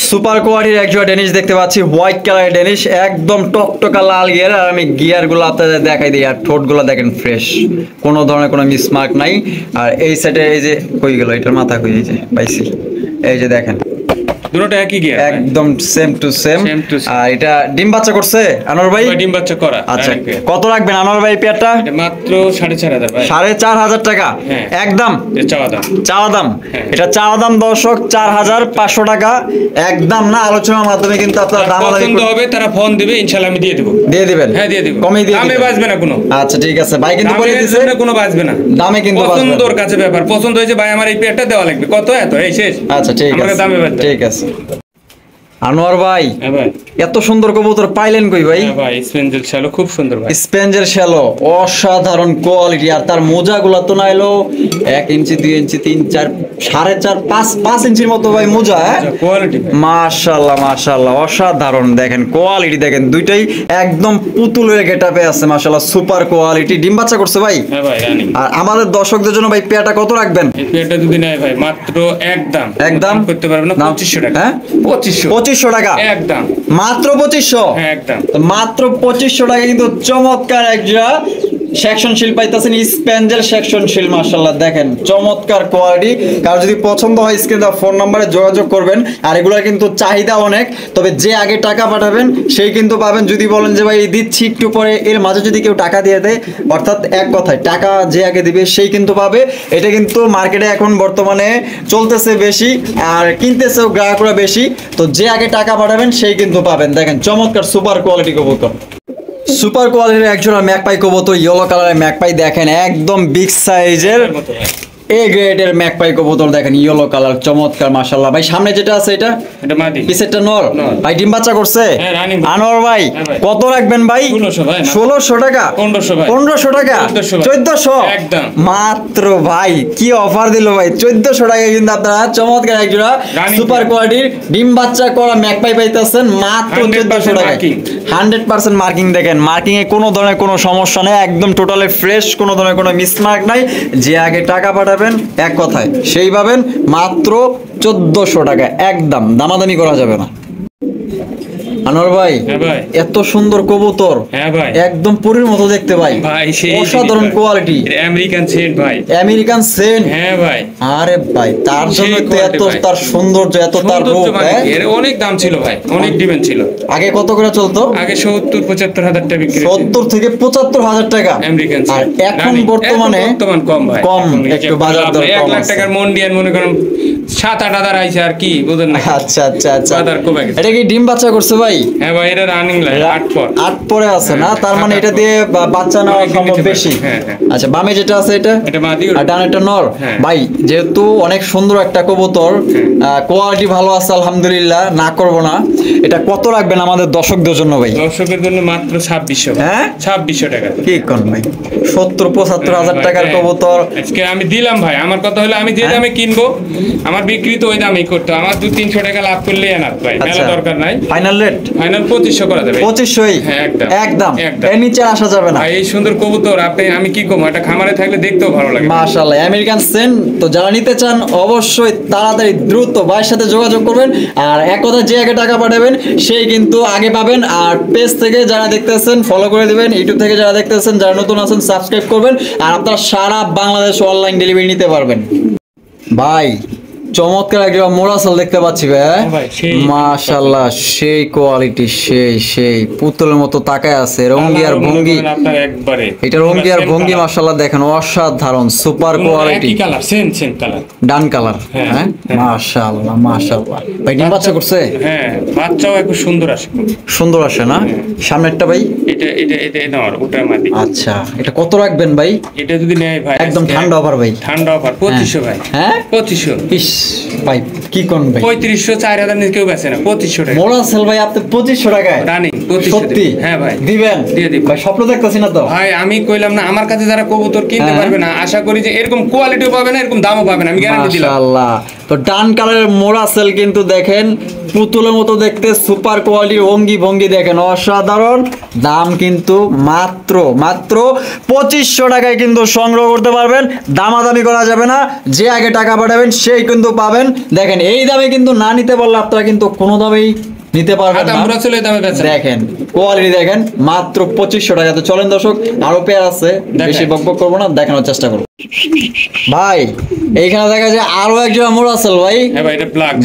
সুপার কোয়ালিটির একজোড়া ডেনিশ দেখতে পাচ্ছি, হোয়াইট কালারের ডেনিশ, একদম টকটকা লাল গিয়ার। আর আমি গিয়ার গুলো আপনাদের দেখাই দিই। আর ঠোঁট গুলো দেখেন ফ্রেশ, কোনো ধরনের কোনো মিসমার্ক নাই। আর এই সাইডে এই যে কই গেল এটার মাথা, কই এই যে পাইছি, এই যে দেখেন দুটোটা একই গিয়ার একদম সেম টু সেম। আর এটা ডিম বাচ্চা করছে আনোয়ার ভাই? ডিম বাচ্চা করা। আচ্ছা কত রাখবেন আনোয়ার ভাই পেয়ারটা? এটা মাত্র 4500 ভাই। 4500 টাকা একদম চাওয়া দাম। চাওয়া দাম, এটা চাওয়া দাম দর্শক 4500 টাকা একদম না, আলোচনার মাধ্যমে কিন্তু আপনারা দাম পছন্দ হবে তারা ফোন দিবে, ইনশাআল্লাহ আমি দিয়ে দেব। দিয়ে দিবেন? হ্যাঁ দিয়ে দেব, কমই দিয়ে দামে বাঁচবে না কোনো। আচ্ছা ঠিক আছে ভাই, কিন্তু বলে দিয়েছে কোনো বাঁচবে না, দামে কিন্তু বাঁচবে। পছন্দর কাছে ব্যাপার, পছন্দ হয়েছে ভাই আমার এই পেয়ারটা দেওয়া লাগবে, কত এত এই শেষ। আচ্ছা ঠিক আছে, দামে বাঁচবে। ঠিক আছে। আনোয়ার ভাই হ্যাঁ ভাই, এত সুন্দর কবুতর পাইলেন কই ভাই? হ্যাঁ ভাই, স্পেঞ্জেল শ্যালো খুব সুন্দর ভাই। স্পেঞ্জেল শ্যালো অসাধারণ কোয়ালিটি। আর তার মোজাগুলো তো নাইলো 1 ইঞ্চি 2 ইঞ্চি 3 4 4.5 5 ইঞ্চির মতো ভাই মোজা। কোয়ালিটি মাশাআল্লাহ মাশাআল্লাহ, অসাধারণ দেখেন কোয়ালিটি দেখেন, দুইটাই একদম পুতুলের গেটআপে আছে মাশাআল্লাহ, সুপার কোয়ালিটি। ডিম বাচ্চা করছে ভাই? হ্যাঁ ভাই রানিং। আর আমাদের দর্শকদের জন্য ভাই পেয়ারটা কত রাখবেন? এই পেয়ারটা যদি নেয় ভাই মাত্র একদম করতে পারবে না 2500 টাকা। হ্যাঁ 2500 টাকা একদম, মাত্র 2500। হ্যাঁ একদম মাত্র 2500 টাকা কিন্তু চমৎকার একজোড়া সেকশন শিল পাইতেছেন, স্পেঞ্জেল সেকশন শিল মাশাআল্লাহ দেখেন চমৎকার কোয়ালিটি। কারো যদি পছন্দ হয় স্ক্রিনে দেওয়া ফোন নম্বরে যোগাযোগ করবেন। আর এগুলোর কিন্তু চাহিদা অনেক, তবে যে আগে টাকা পাঠাবেন সেই কিন্তু পাবেন। যদি বলেন যে ভাই দিচ্ছি একটু পরে, এর মাঝে যদি কেউ টাকা দিয়ে দেয়, অর্থাৎ এক কথায় টাকা যে আগে দিবে সেই কিন্তু পাবে। এটা কিন্তু মার্কেটে এখন বর্তমানে চলতেছে বেশি, আর কিনতেছেও গ্রাহকরা বেশি। তো যে আগে টাকা পাঠাবেন সেই কিন্তু পাবেন। দেখেন চমৎকার সুপার কোয়ালিটি কবুতর, সুপার কোয়ালিটির একজোড়া ম্যাকপাই কবুতর, ইয়েলো কালারের ম্যাকপাই দেখেন, একদম বিগ সাইজের এ গ্রেডের ম্যাকপাই কবুতর দেখেন, ইয়েলো কালার চমৎকার মাশাআল্লাহ। ভাই সামনে যেটা আছে এটা মাদি, পিছেরটা নর। ভাই ডিম বাচ্চা করছে? আনোয়ার ভাই কত রাখবেন ভাই? 1600 টাকা 1500 টাকা 1400 একদম মাত্র। ভাই কি অফার দিল ভাই, 1400 টাকা কিন্তু আপনারা চমৎকার একজোড়া সুপার কোয়ালিটির ডিম বাচ্চা করা ম্যাকপাই পাইতেছেন মাত্র 1400 টাকা। 100% মার্কিং দেখেন, মার্কিং এ কোনো ধরনের কোনো সমস্যা নেই, একদম টোটালি ফ্রেশ, কোনো ধরনের কোনো মিসমার্ক নাই। যে আগে টাকা পাঠাবেন এক কথায় সেই পাবেন মাত্র 1400 টাকা একদম, দামাদামি করা যাবে না। আনোয়ার ভাই এত সুন্দর কবুতর, একদম পরীর মতো দেখতে ভাই, অসাধারণ কোয়ালিটি, আমেরিকান সেন্ট ভাই, আমেরিকান সেন্ট। হ্যাঁ ভাই, আরে ভাই তার জন্য তো এত তার সৌন্দর্য, এত তার রূপ। এর অনেক দাম ছিল ভাই, অনেক ডিমান্ড ছিল। আগে কত করে চলতো? আগে 70-75 হাজার টাকা বিক্রি, 70 থেকে 75 হাজার টাকা আমেরিকান। আর এখন বর্তমান কম ভাই, কম একটু বাজার দর কম। 1 লাখ টাকার মন্ডিয়ান মনে করেন 7-8 হাজার আইছে আর কি বুঝেন না। আচ্ছা আচ্ছা আচ্ছা, বাজার কমে গেছে। এটা কি ডিম বাচ্চা করছে ভাই? হ্যাঁ ভাই, এটা রানিং লাইন 8 পরে আছে না, তার মানে এটা দিয়ে বাচ্চা নেওয়া সম্ভব বেশি। আচ্ছা বামে যেটা আছে এটা মাদি আর ডানেরটা নর। ভাই যেহেতু অনেক সুন্দর একটা কবুতর, কোয়ালিটি ভালো আছে আলহামদুলিল্লাহ, না করব না। এটা কত রাখবেন আমাদের দর্শকদের জন্য ভাই? দর্শকের জন্য মাত্র 2600। হ্যাঁ 2600 টাকা। কি কোন ভাই, 70-75 হাজার টাকার কবুতর আজকে আমি দিলাম ভাই। আমার কথা হলো আমি যে দামে কিনবো আমার বিক্রি তো ওই দামেই করতে, আমার 200-300 টাকা লাভ করলে এনাফ ভাই, মেলা দরকার নাই। ফাইনাল রেট ফাইনাল 2500 করা যাবে। 2500ই একদম, এর নিচে আসা যাবে না। এই সুন্দর কবুতর আমি কি কম, এটা খামারে থাকলে দেখতেও ভালো লাগে মাশাআল্লাহ। আমেরিকান সেন তো যারা নিতে চান অবশ্যই তাড়াতাড়ি দ্রুত ভাইয়ের সাথে যোগাযোগ করবেন। আর এক কথা যে আগে টাকা পাঠাবেন সেই কিন্তু আগে পাবেন। আর পেজ থেকে যারা দেখতেছেন ফলো করে দিবেন, ইউটিউব থেকে যারা দেখতেছেন, যারা নতুন আছেন সাবস্ক্রাইব করবেন। আর আপনারা সারা বাংলাদেশ অনলাইন ডেলিভারি নিতে পারবেন। ভাই চমৎকার একটা মোরাসাল দেখতে পাচ্ছি ভাই, মাশাআল্লাহ সেই কোয়ালিটি, সেই পুতুলের মতো তাকায় আছে, রঙ্গি আর ভঙ্গি, এটা রঙ্গি আর ভঙ্গি মাশাআল্লাহ দেখেন অসাধারণ, সুপার কোয়ালিটি, সেম কালার, ডান কালার, হ্যাঁ মাশাআল্লাহ মাশাআল্লাহ। ভাই ডিম বাচ্চা করছে? হ্যাঁ বাচ্চাও একটু সুন্দর আসে, সুন্দর আসে না? সামনেরটা ভাই এটা নর, ওটা মাদি। আচ্ছা এটা কত রাখবেন ভাই? এটা যদি নেয় ভাই একদম ঠান্ডা অফার ভাই, ঠান্ডা অফার 2500 ভাই। হ্যাঁ 2500। ইস ভাই কি কোন ভাই, 3500 4000 নিচে কেউ বেচে না, 2500 টাকা মোরাসেল ভাই আপনি 2500 টাকায় রানিং 2500। সত্যি? হ্যাঁ ভাই দিবেন? দিয়ে দিব ভাই স্বপ্ন দেখতেছি না তো ভাই, আমি কইলাম না আমার কাছে যারা কবুতর কিনতে পারবে না, আশা করি যে এরকম কোয়ালিটিও পাবে না, এরকম দামও পাবে না, আমি গ্যারান্টি দিলাম। মাশাআল্লাহ। তো ডান কালারের মোরাসেল কিন্তু দেখেন পুতুলের মতো দেখতে, সুপার কোয়ালিটির, অঙ্গি ভঙ্গি দেখেন অসাধারণ, দাম কিন্তু মাত্র 2500 টাকায় কিন্তু সংগ্রহ করতে পারবেন, দামাদামি করা যাবে না, যে আগে টাকা পাঠাবেন সেই কিন্তু পাবেন। দেখেন এই দামে কিন্তু না নিতে পারলে আপনারা কিন্তু কোনো দামেই নিতে পারবেন না, দেখেন কোয়ালিটি দেখেন মাত্র 2500 টাকা। তো চলেন দর্শক আরো পেয়ার আছে, বেশি বকবক করবো না, দেখানোর চেষ্টা করবো। ভাই এইখানে দেখা যায় আরো একজন মোরাসেল ভাই,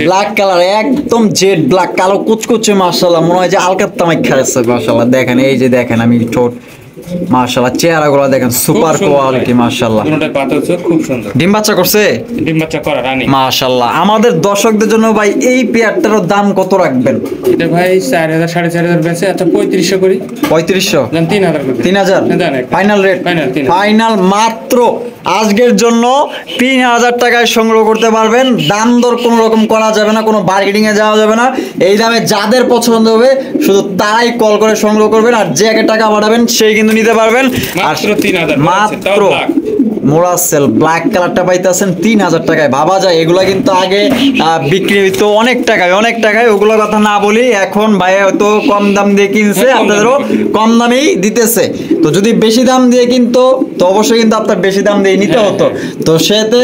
ব্ল্যাক কালার, একদম জেড ব্ল্যাক, কালো কুচকুচে মাশাআল্লাহ, মনে হয় যে আলকাত্তামাই খাচ্ছে মাশাআল্লাহ। দেখেন এই যে দেখেন আমি ঠোঁট মাশাআল্লাহ, চেহারাগুলো দেখেন সুপার কোয়ালিটি মাশাআল্লাহ, দুটোটার পাতা খুব সুন্দর। ডিম বাচ্চা করছে? ডিম বাচ্চা করা রানী মাশাআল্লাহ। আমাদের দর্শকদের জন্য ভাই এই পেয়ারটার দাম কত রাখবেন? এটা ভাই 4000 4500 বেচে, আচ্ছা 3500 করি। 3500 জান 3000 করি। 3000 ফাইনাল রেট? ফাইনাল মাত্র আজকের জন্য 3000 টাকায় সংগ্রহ করতে পারবেন, দাম দর কোনো রকম করা যাবে না, কোনো বার্গেনিং এ যাওয়া যাবে না, এই দামে যাদের পছন্দ হবে শুধু তারাই কল করে সংগ্রহ করবেন, আর যে আগে টাকা পাঠাবেন সেই কিন্তু নিতে পারবেন। মাত্র 3000, মাত্র মোরাসেল ব্ল্যাক কালারটা পাইতেছেন 3000 টাকায়। ভাবা যায় এগুলা কিন্তু আগে বিক্রি হইতো অনেক টাকায়, ওগুলো কথা না বলি, এখন ভাই হয়তো কম দাম দিয়ে কিনছে, আপনাদেরও কম দামেই দিতেছে। তো যদি বেশি দাম দিয়ে কিনতো তো অবশ্যই কিন্তু আপনার বেশি দাম দিয়ে নিতে হতো। তো সেহেতু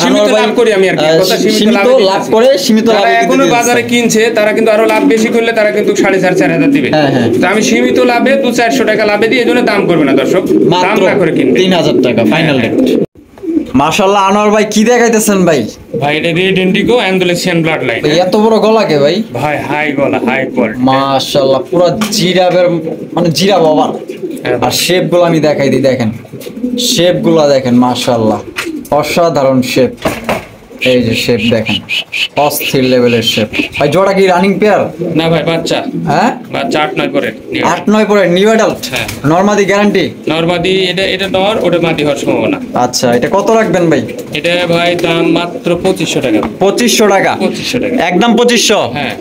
সীমিত লাভ করি আমি, আর কি কথা সীমিত লাভ করে, সীমিত লাভ এখনো বাজারে কিনছে, তারা কিন্তু আরো লাভ বেশি করলে তারা কিন্তু 4.5 4000 দিবে। তো আমি সীমিত লাভে 200-400 টাকা লাভে দিয়ে, এজন্য দাম করবে না দর্শক, দাম না করে কিনবে। 3000 টাকা ফাইনাল রেট। মাশাআল্লাহ আনোয়ার ভাই কি দেখাইতেছেন ভাই? ভাই এটা red Indigo Andalusian blood line. এত বড় গলা কে ভাই? ভাই হাই গলা, হাই কোয়ালিটি মাশাআল্লাহ, পুরো জিরাবের মানে জিরাব ওভার। আর শেপ গুলো আমি দেখাই দিই, দেখেন শেপ গুলো দেখেন মাশাআল্লাহ অসাধারণ শেপ, এই যে শেপ দেখেন অস্থির লেভেলের শেপ। ভাই জোড়া কি রানিং পেয়ার? না ভাই বাচ্চা, হ্যাঁ বাচ্চা 8-9 পরে, 8-9 পরে নিউ অ্যাডাল্ট, নরমাদি গ্যারান্টি? নরমাদি, এটা নর, ওটা মাদি হওয়ার সম্ভাবনা। আচ্ছা এটা কত রাখবেন ভাই? এটা ভাই দাম মাত্র 2500 টাকা। 2500 টাকা? 2500 টাকা একদম 2500? হ্যাঁ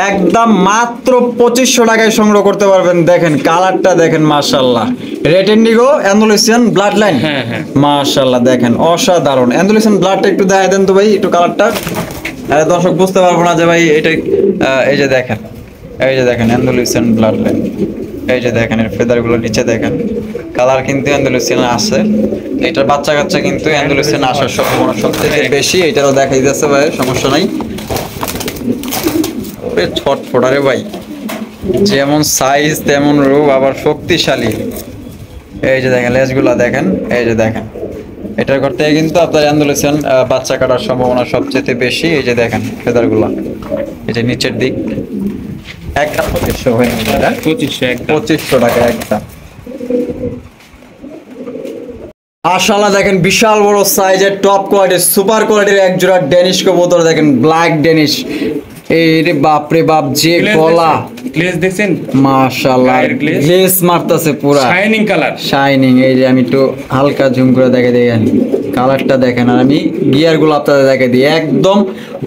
একদম মাত্র 2500 টাকায় সংগ্রহ করতে পারবেন। দেখেন কালারটা দেখেন মাশাআল্লাহ, red Indigo Andalusian blood line, মাশাআল্লাহ দেখেন অসাধারণ। অ্যান্ডালুসিয়ান ব্লাডটা একটু দেখাই দেন তো ভাই, একটু কালারটা, দর্শক বুঝতে পারবো না যে ভাই এটা, এই যে দেখেন অ্যান্ডালুসিয়ান ব্লাড লাইন, এই যে দেখেন এর ফেদারগুলো নিচে দেখেন, কালার কিন্তু অ্যান্ডালুসিয়ান আছে, এটার বাচ্চা কাচ্চা কিন্তু অ্যান্ডালুসিয়ান আসার সম্ভাবনা সবচেয়ে বেশি, এটারও দেখাই যাচ্ছে ভাই, সমস্যা নাই। ছটফটারে ভাই, যেমন সাইজ তেমন রূপ, আবার শক্তিশালী। এই যে দেখেন লেজগুলা দেখেন, এই যে দেখেন এটার ঘর থেকে কিন্তু আপনার অ্যান্ডালুসিয়ান বাচ্চা কাটার সম্ভাবনা সবচেয়ে বেশি। এই যে দেখেন ফেদারগুলা, এই যে নিচের দিক, একটা 2500 হয়ে যাবে, 2500 টাকা একটা। মাশাআল্লাহ দেখেন বিশাল বড় সাইজের টপ কোয়ালিটির সুপার কোয়ালিটির এক জোড়া ডেনিশ কবুতর, দেখেন ব্ল্যাক ডেনিশ, এই রে বাপ রে বাপ, যে গলা, গ্লেজ দেখছেন মাশাআল্লাহ, গ্লেজ মারতেছে পুরা শাইনিং কালার, শাইনিং। এই যে আমি একটু হালকা ঝুম করে দেখাই দেখেন কালারটা দেখেন, আর আমি গিয়ার গুলো আপনাদের দেখাই দিই, একদম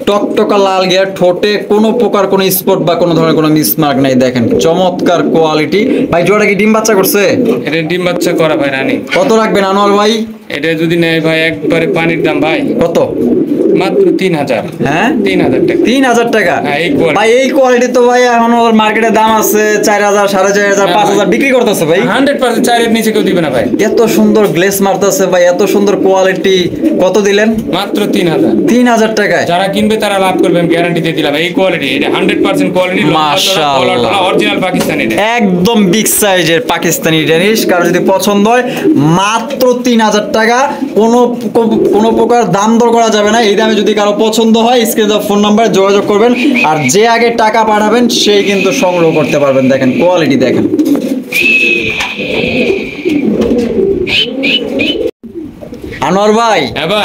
টকটকা লাল গিয়ার, ঠোঁটে কোনো প্রকার কোনো স্পট বা কোনো ধরনের কোনো মিসমার্ক নাই, দেখেন চমৎকার কোয়ালিটি। ভাই জোড়া কি ডিম বাচ্চা করছে? এটা ডিম বাচ্চা করা ভাই রানী। কত রাখবেন আনোয়ার ভাই? এটা যদি নেয় ভাই একবারে পানির দাম ভাই। কত? মাত্র 3000। হ্যাঁ 3000 টাকা। 3000 টাকা? ভাই এই কোয়ালিটি তো ভাই এখন মার্কেটে দাম আছে 4000, 4500, 5000 বিক্রি করতেছে ভাই। 100% 4 এর নিচে কেউ দিবে না ভাই। এত সুন্দর গ্লেস মারতেছে ভাই, এত সুন্দর কোয়ালিটি, কত দিলেন? মাত্র 3000। 3000 টাকায়? যারা কিনবে কিনবে তারা লাভ করবে, আমি গ্যারান্টি দিয়ে দিলাম। এই কোয়ালিটি, এটা 100% কোয়ালিটি, মাশাআল্লাহ, অরিজিনাল পাকিস্তানি, একদম বিগ সাইজের পাকিস্তানি ডেনিশ। কারো যদি পছন্দ হয় মাত্র 3000 টাকা, কোনো প্রকার দাম দর করা যাবে না। এই দামে যদি কারো পছন্দ হয় স্ক্রিনে দেওয়া ফোন নাম্বারে যোগাযোগ করবেন, আর যে আগে টাকা পাঠাবেন সেই কিন্তু সংগ্রহ করতে পারবেন। দেখেন কোয়ালিটি দেখেন। আনোয়ার ভাই,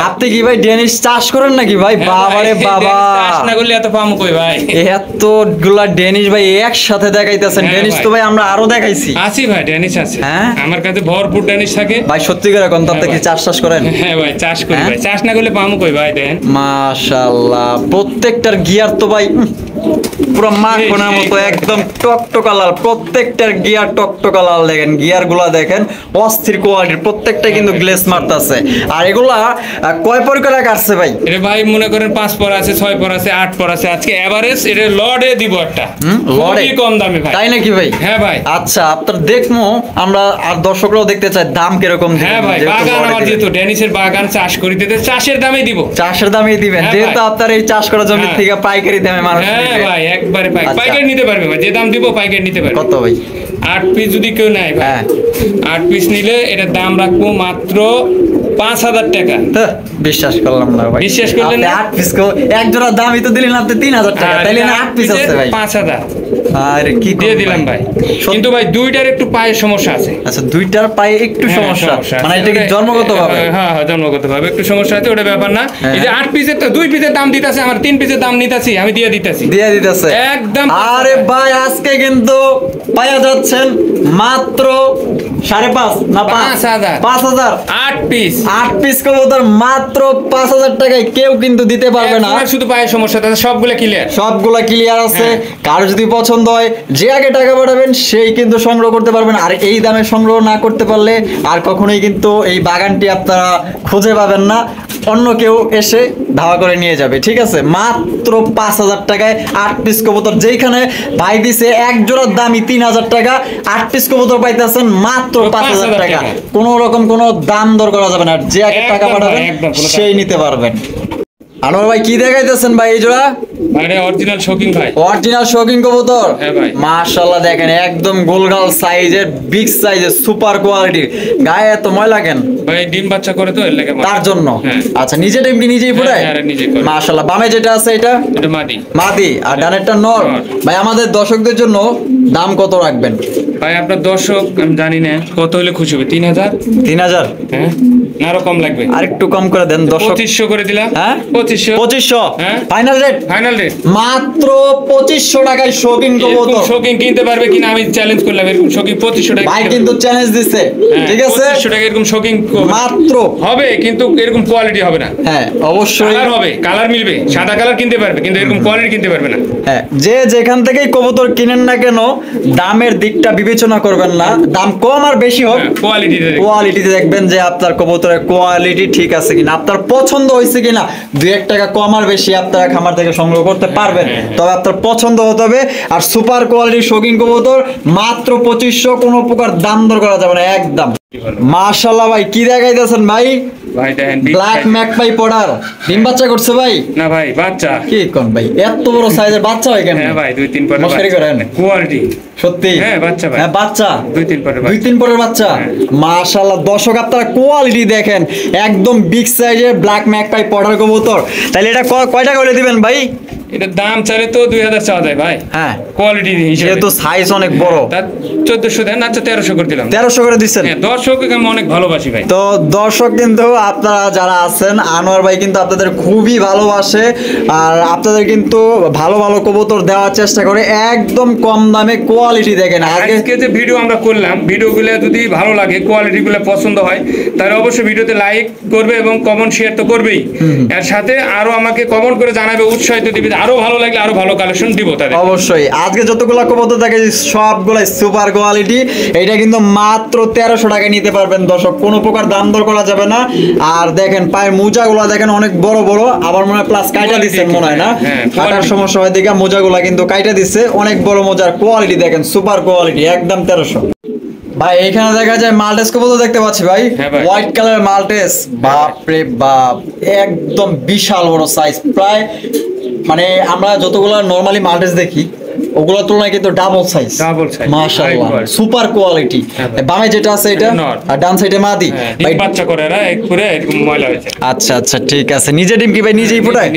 আপনি কি ভাই ডেনিশ চাষ করেন নাকি ভাই? বাবারে বাবা, চাষ না করলে এত পামু কই ভাই? এতগুলা ডেনিশ ভাই একসাথে দেখাইতেছেন। ডেনিশ তো ভাই আমরা আরো দেখাইছি। আছি ভাই, ডেনিশ আছে, হ্যাঁ আমার কাছে ভরপুর ডেনিশ থাকে ভাই। সত্যি করে কোন আপনি কি চাষ করেন? হ্যাঁ ভাই, চাষ করি ভাই, চাষ না করলে পামু কই ভাই? দেন মাশাআল্লাহ, প্রত্যেকটার গিয়ার তো ভাই পুরো মাখনের মতো একদম টকটকা লাল, প্রত্যেকটার গিয়ার টকটকা লাল। দেখেন গিয়ার গুলা দেখেন, অস্থির কোয়ালিটির, প্রত্যেকটা কিন্তু গ্লেস মারতেছে। আর এগুলা কয় পর করে কাটছে ভাই? এটা ভাই মনে করেন 5 পর আছে, 6 পর আছে, 8 পর আছে। আজকে এভারেজ এটা লর্ডে দিব একটা, লর্ডে কম দামে ভাই। তাই নাকি ভাই? হ্যাঁ ভাই। আচ্ছা, আপনার দেখমু আমরা, আর দর্শকরাও দেখতে চাই দাম কিরকম। হ্যাঁ ভাই, বাগান আমার যেহেতু ডেনিশের বাগান, চাষ করি, চাষের দামেই দিব, চাষের দামেই দিবেন, যেহেতু আপনার এই চাষ করা জমি থেকে পাইকারি দামে মানুষ। হ্যাঁ ভাই, একবারে পাইকারি নিতে পারবে ভাই, যে দাম দিব পাইকারি নিতে পারবে। কত ভাই? 8 পিস যদি কেউ নেয় ভাই, 8 পিস নিলে এটার দাম রাখবো মাত্র 5000 টাকা। বিশ্বাস করলাম না ভাই, বিশ্বাস করলেন না? 8 পিস কো এক জোড়া দামই তো দিলেন আপনি 3000 টাকা, তাইলে না 8 পিস আছে ভাই 5000। আরে কি দিয়ে দিলাম ভাই। কিন্তু ভাই দুইটার একটু পায়ে সমস্যা আছে। আচ্ছা, দুইটার পায়ে একটু সমস্যা, মানে এটা কি জন্মগতভাবে? হ্যাঁ হ্যাঁ, জন্মগতভাবে একটু সমস্যা আছে, ওটা ব্যাপার না। এই যে 8 পিসের তো 2 পিসের দাম দিতাছে, আমার 3 পিসের দাম নিতাছি, আমি দিয়ে দিতাছি একদম। আরে ভাই, আজকে কিন্তু পাওয়া যাচ্ছেন মাত্র 5.5 না 5000 8 পিস, 8 পিস কবুতর মাত্র 5000 টাকায় কেউ কিন্তু দিতে পারবে না। শুধু পায়ে সমস্যা আছে, সবগুলা ক্লিয়ার আছে। কারো যদি পছন্দ হয় যে আগে টাকা পাঠাবেন সেই কিন্তু সংগ্রহ করতে পারবেন। আর এই দামে সংগ্রহ না করতে পারলে আর কখনোই কিন্তু এই বাগানটি আপনারা খুঁজে পাবেন না, অন্য কেউ এসে ধাওয়া করে নিয়ে যাবে। ঠিক আছে, মাত্র 5000 টাকায় 8 পিস কবুতর, যেখানে ভাই দিছে এক জোড়ার দামই 3000 টাকা, 8 পিস কবুতর পাইতেছেন মাত্র 5000 টাকা। কোন রকম কোনো দাম দর করা যাবে না, যে আগে টাকা পাঠাবেন সেই নিতে পারবেন। আনোয়ার ভাই, কি দেখাইতেছেন ভাই এই জোড়া? মানে অরিজিনাল শৌকিং ভাই, অরিজিনাল শৌকিং কবুতর। হ্যাঁ ভাই, মাশাআল্লাহ দেখেন একদম গোলগাল সাইজের, বিগ সাইজের, সুপার কোয়ালিটির। গায়ে এত ময়লা কেন ভাই? ডিম বাচ্চা করে তো এর লাগে, তার জন্য। আচ্ছা, নিজে ডিমটি নিজেই ফোটায়? হ্যাঁ, নিজেই করে। মাশাআল্লাহ। বামে যেটা আছে এটা মাদি, আর ডানেরটা নর। ভাই, আমাদের দর্শকদের জন্য দাম কত রাখবেন ভাই? আপনার দর্শক আমি জানি না কত হলে খুশি হবে। 3000? হ্যাঁ, না আরো কম লাগবে? আরেকটু কম করে দেন। 2500 করে দিলাম। হ্যাঁ, 2500। হ্যাঁ, ফাইনাল রেট মাত্র 2500 টাকায় শৌকিং কবুতর। শৌকিং কিনতে পারবে কিনা আমি চ্যালেঞ্জ করলাম, এরকম শৌকিং 2500 টাকা ভাই কিন্তু চ্যালেঞ্জ দিছে। ঠিক আছে, 2500 টাকা এরকম শৌকিং মাত্র হবে, কিন্তু এরকম কোয়ালিটি হবে না। হ্যাঁ, অবশ্যই কালার হবে, কালার মিলবে, সাদা কালার কিনতে পারবে, কিন্তু এরকম কোয়ালিটি কিনতে পারবে না। হ্যাঁ, যে যেখান থেকেই কবুতর কিনেন না কেন দামের দিকটা বিবেচনা করবেন না, দাম কম আর বেশি হোক, কোয়ালিটিতে দেখবেন যে আপনার কবুতরের কোয়ালিটি ঠিক আছে কিনা, আপনার পছন্দ হয়েছে কিনা। 2-1 টাকা কম আর বেশি আপনারা খামার থেকে সংগ্রহ করতে পারবেন, তবে আপনার পছন্দ হতে হবে। আর সুপার কোয়ালিটির শৌকিং কবুতর মাত্র 2500, কোনো প্রকার দাম দর করা যাবে না একদম। মাশাআল্লাহ ভাই, কি দেখাইতেছেন ভাই? ভাই দেখেন ব্ল্যাক ম্যাকপাই পড়ার ডিম বাচ্চা করছে ভাই? না ভাই, বাচ্চা। কি কোন ভাই, এত বড় সাইজের বাচ্চা হয় কেন? হ্যাঁ ভাই, 2-3 পরের মশারি করেন কোয়ালিটি সত্যি। হ্যাঁ, বাচ্চা ভাই। হ্যাঁ, বাচ্চা 2-3 পরের বাচ্চা। মাশাআল্লাহ, দর্শক আপনারা কোয়ালিটি দেখেন, একদম বিগ সাইজের ব্ল্যাক ম্যাকপাই পড়ার কবুতর। তাহলে এটা কয় টাকা করে দিবেন ভাই? এটার দাম চাইলে তো 2000 চাওয়া যায় ভাই। হ্যাঁ, কোয়ালিটি হিসেবে তো সাইজ অনেক বড়। 1400 দেন, আচ্ছা 1300 করে দিলাম। 1300 করে দিচ্ছেন? হ্যাঁ, দর্শককে আমি অনেক ভালোবাসি ভাই। তো দর্শক কিন্তু আপনারা যারা আছেন, আনোয়ার ভাই কিন্তু আপনাদের খুবই ভালোবাসে, আর আপনাদের কিন্তু ভালো ভালো কবুতর দেওয়ার চেষ্টা করে একদম কম দামে। কোয়ালিটি দেখেন, আজকে যে ভিডিও আমরা করলাম, ভিডিওগুলো যদি ভালো লাগে, কোয়ালিটিগুলো পছন্দ হয়, তাহলে অবশ্যই ভিডিওতে লাইক করবে এবং কমেন্ট শেয়ার তো করবেই। এর সাথে আরো আমাকে কমেন্ট করে জানাবে, উৎসাহিত দিবে, আরো ভালো লাগলে আরো ভালো কালেকশন দিব তাদের। অবশ্যই আজকে যতগুলো কবুতর দেখে সবগুলাই সুপার কোয়ালিটি। এটা কিন্তু মাত্র 1300 টাকায় নিতে পারবেন দর্শক, কোনো প্রকার দাম দর করা যাবে না। আর দেখেন পায়ের মোজাগুলো দেখেন অনেক বড় বড়, আবার মনে হয় প্লাস কাইটা দিচ্ছেন মনে হয় না, কাটার সমস্যা হয় দেখে মোজাগুলো কিন্তু কাইটা দিচ্ছে। অনেক বড় মোজার কোয়ালিটি দেখেন, সুপার কোয়ালিটি, একদম 1300। ভাই এখানে দেখা যায় মাল্টেস কবুতর দেখতে পাচ্ছি ভাই, হোয়াইট কালারের মাল্টেস। বাপ রে বাপ, একদম বিশাল বড় সাইজ, প্রায় মানে আমরা যতগুলো নরমালি মাল্টিস দেখি ওগুলোর তুলনায় কিন্তু ডাবল সাইজ মাশাআল্লাহ সুপার কোয়ালিটি। বামে যেটা আছে এটা আর ডান সাইডে মাদি ভাই বাচ্চা করে এরা এক করে এরকম ময়লা হয়েছে। আচ্ছা আচ্ছা ঠিক আছে। নিজে ডিম কি ভাই নিজেই ফোটায়?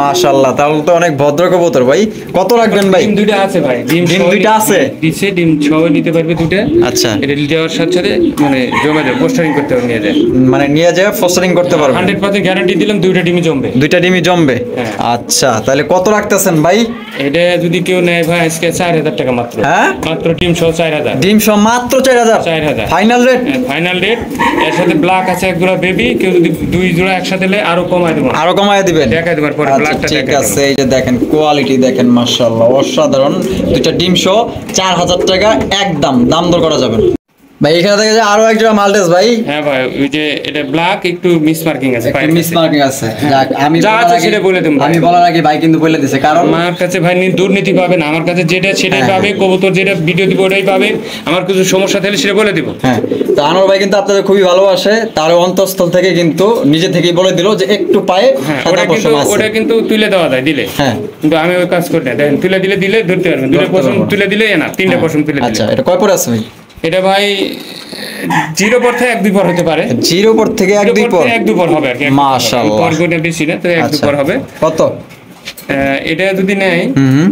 মাশাআল্লাহ তাহলে তো অনেক ভদ্র কবুতর ভাই। কত রাখবেন ভাই? ডিম দুইটা আছে ভাই, ডিম দুইটা আছে দিছে, ডিম 6 নিতে পারবে দুইটা। আচ্ছা এটা দেওয়ার সাথে সাথে মানে জমে যায়, পোস্টারিং করতে হবে, নিয়ে যায় মানে নিয়ে যায় পোস্টারিং করতে পারবে 100% গ্যারান্টি দিলাম, দুইটা ডিমই জমবে। দুইটা ডিমই জমবে। আচ্ছা তাহলে কত রাখতেছেন ভাই? এটা যদি কেউ নেয় ভাই আজকে 4000 টাকা মাত্র। হ্যাঁ মাত্র ডিম সহ 4000। ডিম সহ মাত্র 4000 ফাইনাল রেট? Final rate. এর সাথে ব্ল্যাক আছে এক জোড়া বেবি, কেউ যদি দুই জোড়া একসাথে নেয় আরো কমায় দেব। আরো কমায় দিবেন? দেখাই দেবার পরে ব্ল্যাকটা ঠিক আছে। এই যে দেখেন কোয়ালিটি দেখেন মাশাআল্লাহ অসাধারণ। দুইটা ডিম সহ 4000 টাকা একদম, দাম দর করা যাবে ভাই। এখানে দেখা যায় আরো একটা মাল্টিস ভাই। হ্যাঁ ভাই ওই যে এটা ব্ল্যাক একটু মিস মার্কিং আছে, মিস মার্কিং আছে। যাক আমি যা আছে সেটা বলে দেব। আমি বলার আগে ভাই কিন্তু বলে দিয়েছে, কারণ আমার কাছে ভাই দুর্নীতি পাবে না, আমার কাছে যেটা সেটাই পাবে, কবুতর যেটা ভিডিও দিব ওটাই পাবে। আমার কিছু সমস্যা থাকলে সেটা বলে দিব। হ্যাঁ তো আনোয়ার ভাই কিন্তু আপনাদের খুবই ভালোবাসে, তার অন্তঃস্থল থেকে কিন্তু নিজে থেকেই বলে দিল যে একটু পায়ে সাদা পশম আছে। ওটা কিন্তু তুলে দেওয়া যায় দিলে। হ্যাঁ কিন্তু আমি ওই কাজ করি না। দেখেন তুলে দিলে ধরতে পারবেন। দুটো পশম তুলে দিলে না, তিনটা পশম তুলে দিলে। আচ্ছা এটা কয় পর আছে ভাই? এটা ভাই 0 পর থেকে 1-2 পর হতে পারে। 0 পর থেকে 1-2 পর? 1-2 পর হবে আর কি। মাশাআল্লাহ পরগুলো বেশি না, তো 1-2 পর হবে। কত এটা যদি নেয়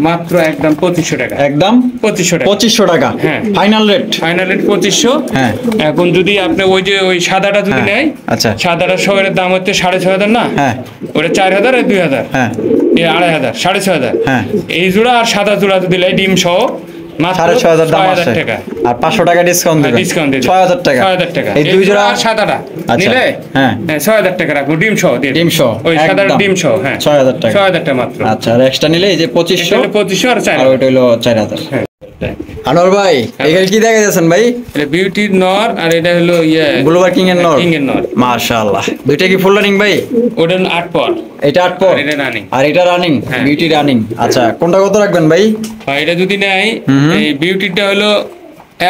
মাত্র একদম 2500 টাকা। একদম 2500 টাকা। হ্যাঁ ফাইনাল রেট? Final rate 2500। হ্যাঁ এখন যদি আপনি ওই যে ওই সাদাটা যদি নেয়, আচ্ছা সাদাটা শহরের দাম হচ্ছে 6500 না? হ্যাঁ ওটা 4000 আর 2000। হ্যাঁ এই 2500 6500। হ্যাঁ এই জোড়া আর সাদা জোড়া যদি নেয় ডিম সহ 6500 দাম আছে, আর 500 টাকা ডিসকাউন্ট দিবেন। 6000 টাকা। 6000 টাকা এই দুই জোড়া সাদাটা নিলে হ্যাঁ 6000 টাকা রাখবো ডিম সহ। ডিম সহ ওই সাদা ডিম সহ হ্যাঁ 6000 টাকা। 6000 টাকা মাত্র। আচ্ছা আর এক্সট্রা নিলে এই যে 2500 আর 4000 আর ওইটা হলো 4000। হ্যাঁ আনোয়ার ভাই এখানে কি দেখা যাচ্ছেন ভাই? এটা বিউটির নর আর এটা হলো ব্লুবার কিং এর নর। কিং এর নর মাশাআল্লাহ। দুইটা কি ফুল রানিং ভাই? ওটা 8 পর। এটা 8 পর এটা রানিং আর এটা রানিং, বিউটি রানিং। আচ্ছা কোনটা কত রাখবেন ভাই? এটা যদি নেয় এই বিউটিটা হলো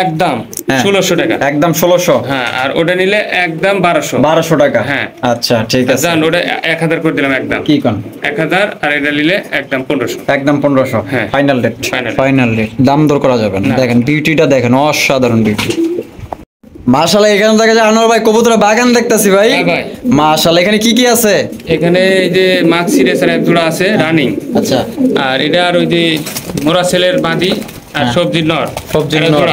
একদম 1600 টাকা। একদম 1600? হ্যাঁ আর ওটা নিলে একদম 1200 টাকা। হ্যাঁ আচ্ছা ঠিক আছে। জান ওটা 1000 করে দিলাম একদম। কি কোন 1000 আর এটা নিলে একদম 1500। একদম 1500। হ্যাঁ ফাইনাল রেট। ফাইনাল রেট, দাম দর করা যাবে না। দেখেন বিউটিটা দেখেন অসাধারণ বিউটি মাশাআল্লাহ। এখানে দেখা যায় আনোয়ার ভাই কবুতরের বাগান দেখতাছি ভাই। মাশাআল্লাহ এখানে কি কি আছে? এখানে এই যে মাক্সি রেসার এক জোড়া আছে রানিং। আচ্ছা আর এটা আর ওই যে মোরা সেলের বাঁধি আর সবজির নর। সবজির নর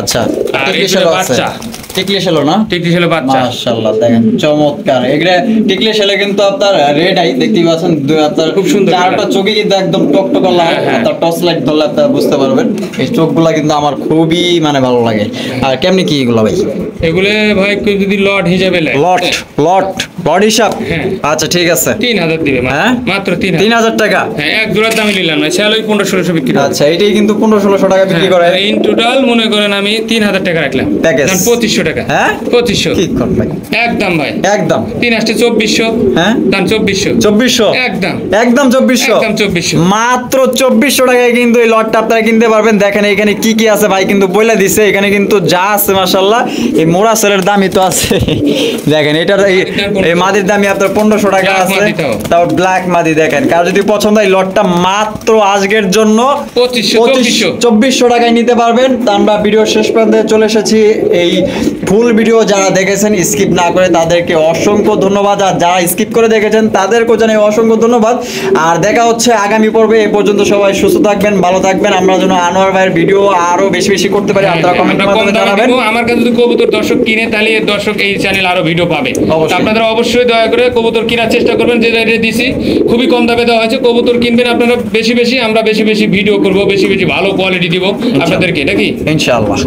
আচ্ছা। আর এই যে বাচ্চা টিকলি শেলো না? টিকলি শেলো বাচ্চা। মাশাআল্লাহ দেখেন চমৎকার। এগুলা টিকলি শেলো কিন্তু আপনার রেড আই দেখতেই পাচ্ছেন, আপনার খুব সুন্দর। চারটা চোখই কিন্তু একদম টকটক লাল। আপনার টর্চ লাইট ধরলে আপনারা বুঝতে পারবেন। এই চোখগুলা কিন্তু আমার খুবই মানে ভালো লাগে। আর কেমনি কি এগুলা ভাই? এগুলা ভাই কেউ যদি লট হিসাবে নেয়, লট হিসাব? আচ্ছা ঠিক আছে 3000 দিবে মাত্র 3000 টাকা। হ্যাঁ এক জোড়ার দামই নিলাম না, সেল ওই 1500 বিক্রি। আচ্ছা এটাই কিন্তু 1500 টাকা বিক্রি করে। ইন টোটাল মনে করেন আমি 3000 টাকা রাখলাম প্যাকেজ। 2500 টাকা। হ্যাঁ 2500 কি কর ভাই? একদম ভাই একদম 3 আসতে 2400। হ্যাঁ দাম 2400 একদম 2400 একদম 2400 মাত্র 2400 টাকায় কিন্তু এই লটটা আপনারা কিনতে পারবেন। দেখেন এখানে কি কি আছে ভাই কিন্তু বলে দিছে। এখানে কিন্তু যা আছে মাশাআল্লাহ। এই মোরা সেলের দামই তো আছে। দেখেন এটার এই মাদির দামই আপনার 1500 টাকা আছে। তাও ব্ল্যাক মাদি দেখেন, কার যদি পছন্দ হয় লটটা মাত্র আজকের জন্য 2400 টাকায় নিতে পারবেন। তো আমরা ভিডিও শেষ পর্যন্ত চলে এসেছি। এই ফুল ভিডিও যারা দেখেছেন স্কিপ না করে তাদেরকে অসংখ্য ধন্যবাদ, আর যারা স্কিপ করে দেখেছেন তাদেরকেও জানাই অসংখ্য ধন্যবাদ। আর দেখা হচ্ছে আগামী পর্বে। এই পর্যন্ত সবাই সুস্থ থাকবেন, ভালো থাকবেন। আমরা যেন আনোয়ার ভাইয়ের ভিডিও আরো বেশি বেশি করতে পারি আপনারা কমেন্টের মাধ্যমে জানাবেন। আমার কাছে যদি কবুতর দর্শক কিনে তাহলে দর্শক এই চ্যানেল আরো ভিডিও পাবে। আপনারা অবশ্যই দয়া করে কবুতর কেনার চেষ্টা করবেন। যে রেটে দিছি খুবই কম দামে দেওয়া হয়েছে। কবুতর কিনবেন আপনারা বেশি বেশি, আমরা বেশি বেশি ভিডিও করব, বেশি বেশি ভালো কোয়ালিটি দিব আপনাদেরকে নাকি ইনশাআল্লাহ।